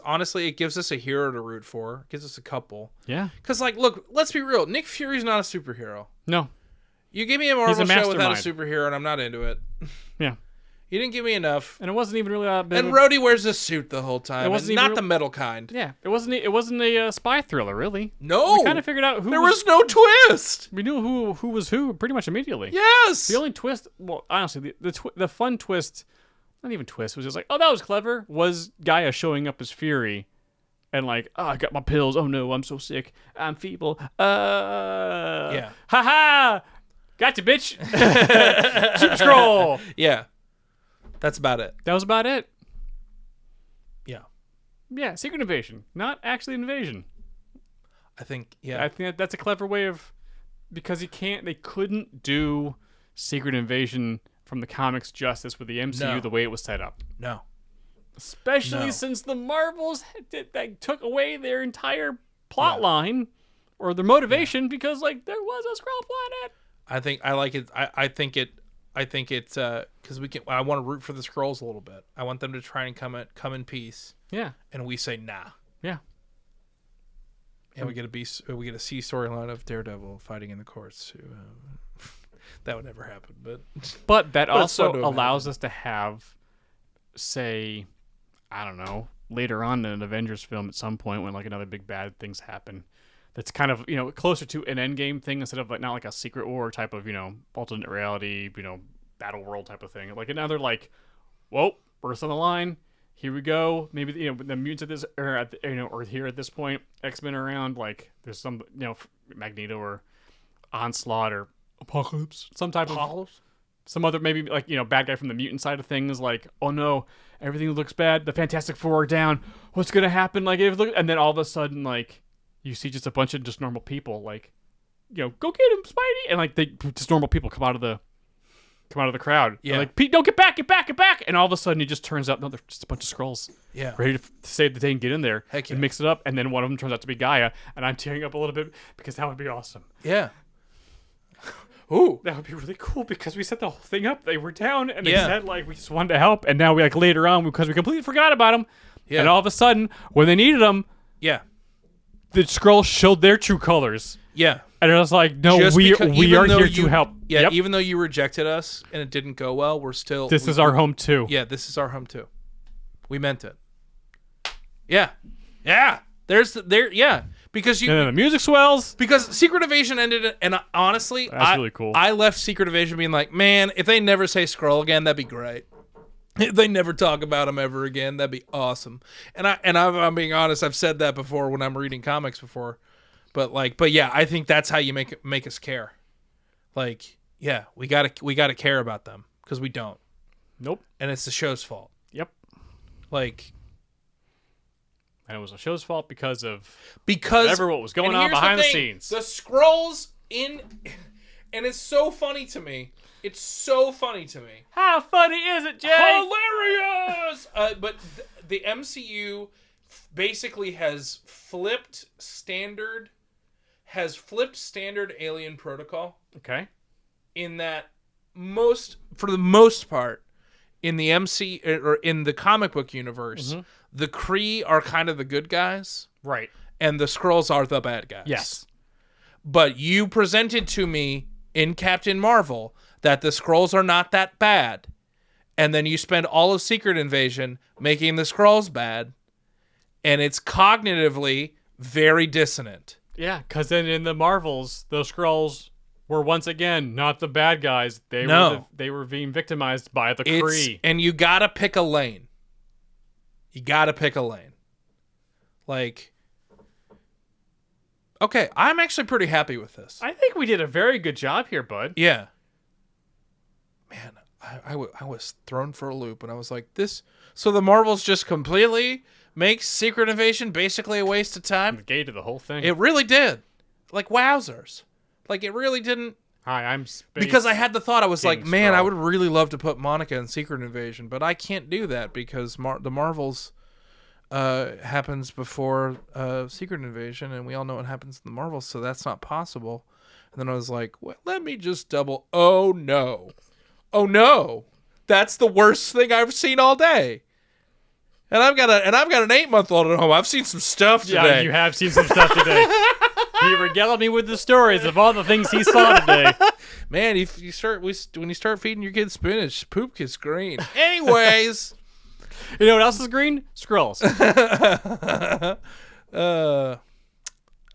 honestly it gives us a hero to root for, it gives us a couple. Yeah. Because, like, look, let's be real, Nick Fury's not a superhero. No. You give me a Marvel show without a superhero, and I'm not into it. Yeah. You didn't give me enough. And it wasn't even really that big. And Rhodey wears a suit the whole time. It wasn't not the metal kind. Yeah. It wasn't a spy thriller, really. No. We kind of figured out who There was no twist. We knew who was who pretty much immediately. Yes. The only twist, well, honestly, the fun twist, not even twist, was just like, oh, that was clever, was Gaia showing up as Fury. And like, oh, I got my pills. Oh no, I'm so sick. I'm feeble. Yeah. Ha! Gotcha, bitch. Super Skrull. Yeah. That's about it. That was about it. Yeah. Yeah, secret invasion, not actually invasion. I think that's a clever way of, because they couldn't do secret invasion from the comics justice with the MCU the way it was set up. No. Especially since the Marvels that took away their entire plot line or their motivation because, like, there was a Skrull planet. I like it. I think it's because I want to root for the Skrulls a little bit. I want them to try and come in peace. Yeah. and we say nah. Yeah. And we get a C storyline of Daredevil fighting in the courts. That would never happen, but But that But it's fun also to allows imagine. us to have, say, I don't know, later on in an Avengers film at some point when like another big bad things happen. That's kind of, closer to an Endgame thing instead of like not like a Secret War type of, alternate reality, battle world type of thing. Like another like, whoa, Earth's on the line. Here we go. Maybe the mutants at this or here at this point, X-Men are around. Like there's some Magneto or Onslaught or Apocalypse, some type of some other maybe like bad guy from the mutant side of things. Like oh no, everything looks bad. The Fantastic Four are down. What's gonna happen? Like and then all of a sudden like you see just a bunch of just normal people like go get him, Spidey, and like just normal people come out of the crowd. Yeah. And like, Pete, don't get back. And all of a sudden, it just turns out, no, they're just a bunch of Skrulls. yeah. Ready to save the day and get in there. Heck yeah. And mix it up. And then one of them turns out to be Gaia. And I'm tearing up a little bit because that would be awesome. Yeah. Ooh. That would be really cool because we set the whole thing up. They were down and they Yeah. said, like, we just wanted to help. And now we, like, later on, because we completely forgot about them. Yeah. And all of a sudden, when they needed them, Yeah. the Skrulls showed their true colors. Yeah. And it was like, no, Just we because- are even though here you- to help. Yeah, Yep. even though you rejected us and it didn't go well, we're still. This is our home, too. Yeah, this is our home too. We meant it. Yeah, yeah. Yeah, because And then the music swells. because Secret Invasion ended, and honestly, That's really cool. I left Secret Invasion being like, man, if they never say Skrull again, that'd be great. If they never talk about him ever again, that'd be awesome. I'm being honest. I've said that before when I'm reading comics before, but yeah, I think that's how you make us care. Like, yeah, we gotta care about them because we don't, Nope. and it's the show's fault. Yep. Like, And it was the show's fault because because whatever what was going and on here's behind the thing, scenes. the Skrulls in, and it's so funny to me. It's so funny to me. How funny is it, Jay? Hilarious! But the MCU basically has flipped standard Alien Protocol Okay. in that for the most part in the or in the comic book universe, the Kree are kind of the good guys Right. and the Skrulls are the bad guys. Yes. But you presented to me in Captain Marvel that the Skrulls are not that bad. And then you spend all of Secret Invasion making the Skrulls bad. And it's cognitively very dissonant. Yeah, because then in the Marvels, those Skrulls were once again not the bad guys. They were being victimized by the Kree. And you gotta pick a lane. Like, okay, I'm actually pretty happy with this. I think we did a very good job here, bud. Yeah. Man, I was thrown for a loop, and I was like, this... So the Marvels just completely makes Secret Invasion basically a waste of time? Negated the whole thing. It really did. Like, wowzers. Like, it really didn't... Hi, I'm Space. Because I had the thought, I was like, King man, I Skrull. would really love to put Monica in Secret Invasion, but I can't do that because the Marvels happens before Secret Invasion, and we all know what happens in the Marvels, so that's not possible. And then I was like, well, let me just oh no, that's the worst thing I've seen all day. And I've got an 8-month-old at home. I've seen some stuff today. Yeah, you have seen some stuff today. He regaled me with the stories of all the things he saw today. Man, when you start feeding your kids spinach, poop gets green. Anyways, You know what else is green? Skrulls.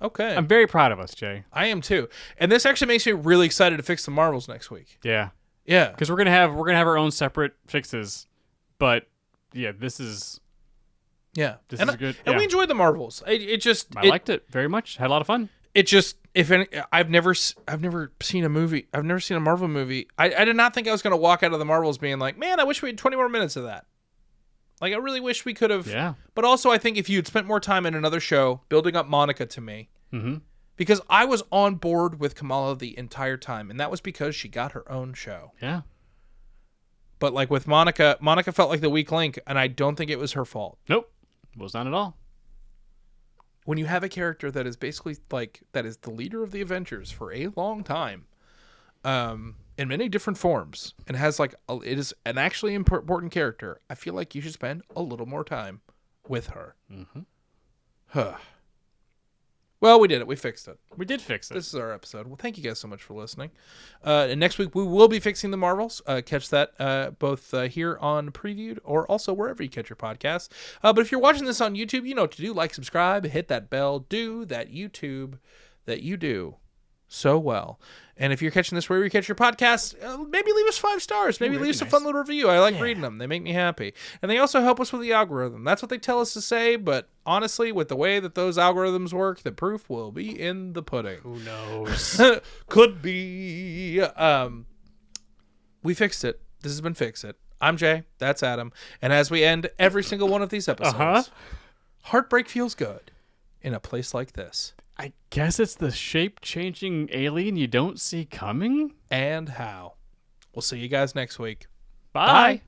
okay, I'm very proud of us, Jay. I am too. And this actually makes me really excited to fix the Marvels next week. Yeah, Yeah, because we're gonna have our own separate fixes, but yeah, this is This is good. And Yeah. we enjoyed the Marvels. I liked it very much. Had a lot of fun. It just, if any, I've never seen a movie. I've never seen a Marvel movie. I did not think I was going to walk out of the Marvels being like, man, I wish we had 20 more minutes of that. Like, I really wish we could have. Yeah. But also, I think if you had spent more time in another show building up Monica to me, Mm-hmm. because I was on board with Kamala the entire time, and that was because she got her own show. Yeah. But like with Monica felt like the weak link, and I don't think it was her fault. Nope. Was not at all. When you have a character that is basically that is the leader of the Avengers for a long time, in many different forms, and has it is an actually important character, I feel like you should spend a little more time with her. Huh. Well, we did it. We fixed it. We did fix it. This is our episode. Well, thank you guys so much for listening. And next week, we will be fixing the Marvels. Catch that both here on Previewed or also wherever you catch your podcasts. But if you're watching this on YouTube, you know what to do. Like, subscribe, hit that bell. Do that YouTube that you do so well. And if you're catching this wherever you catch your podcasts, maybe leave us 5 stars. Maybe leave us a fun little review. I like reading them. They make me happy. And they also help us with the algorithm. That's what they tell us to say. But honestly, with the way that those algorithms work, the proof will be in the pudding. Who knows? Could be. We fixed it. This has been Fix It. I'm Jay. That's Adam. And as we end every single one of these episodes, heartbreak feels good in a place like this. I guess it's the shape-changing alien you don't see coming? And how. We'll see you guys next week. Bye.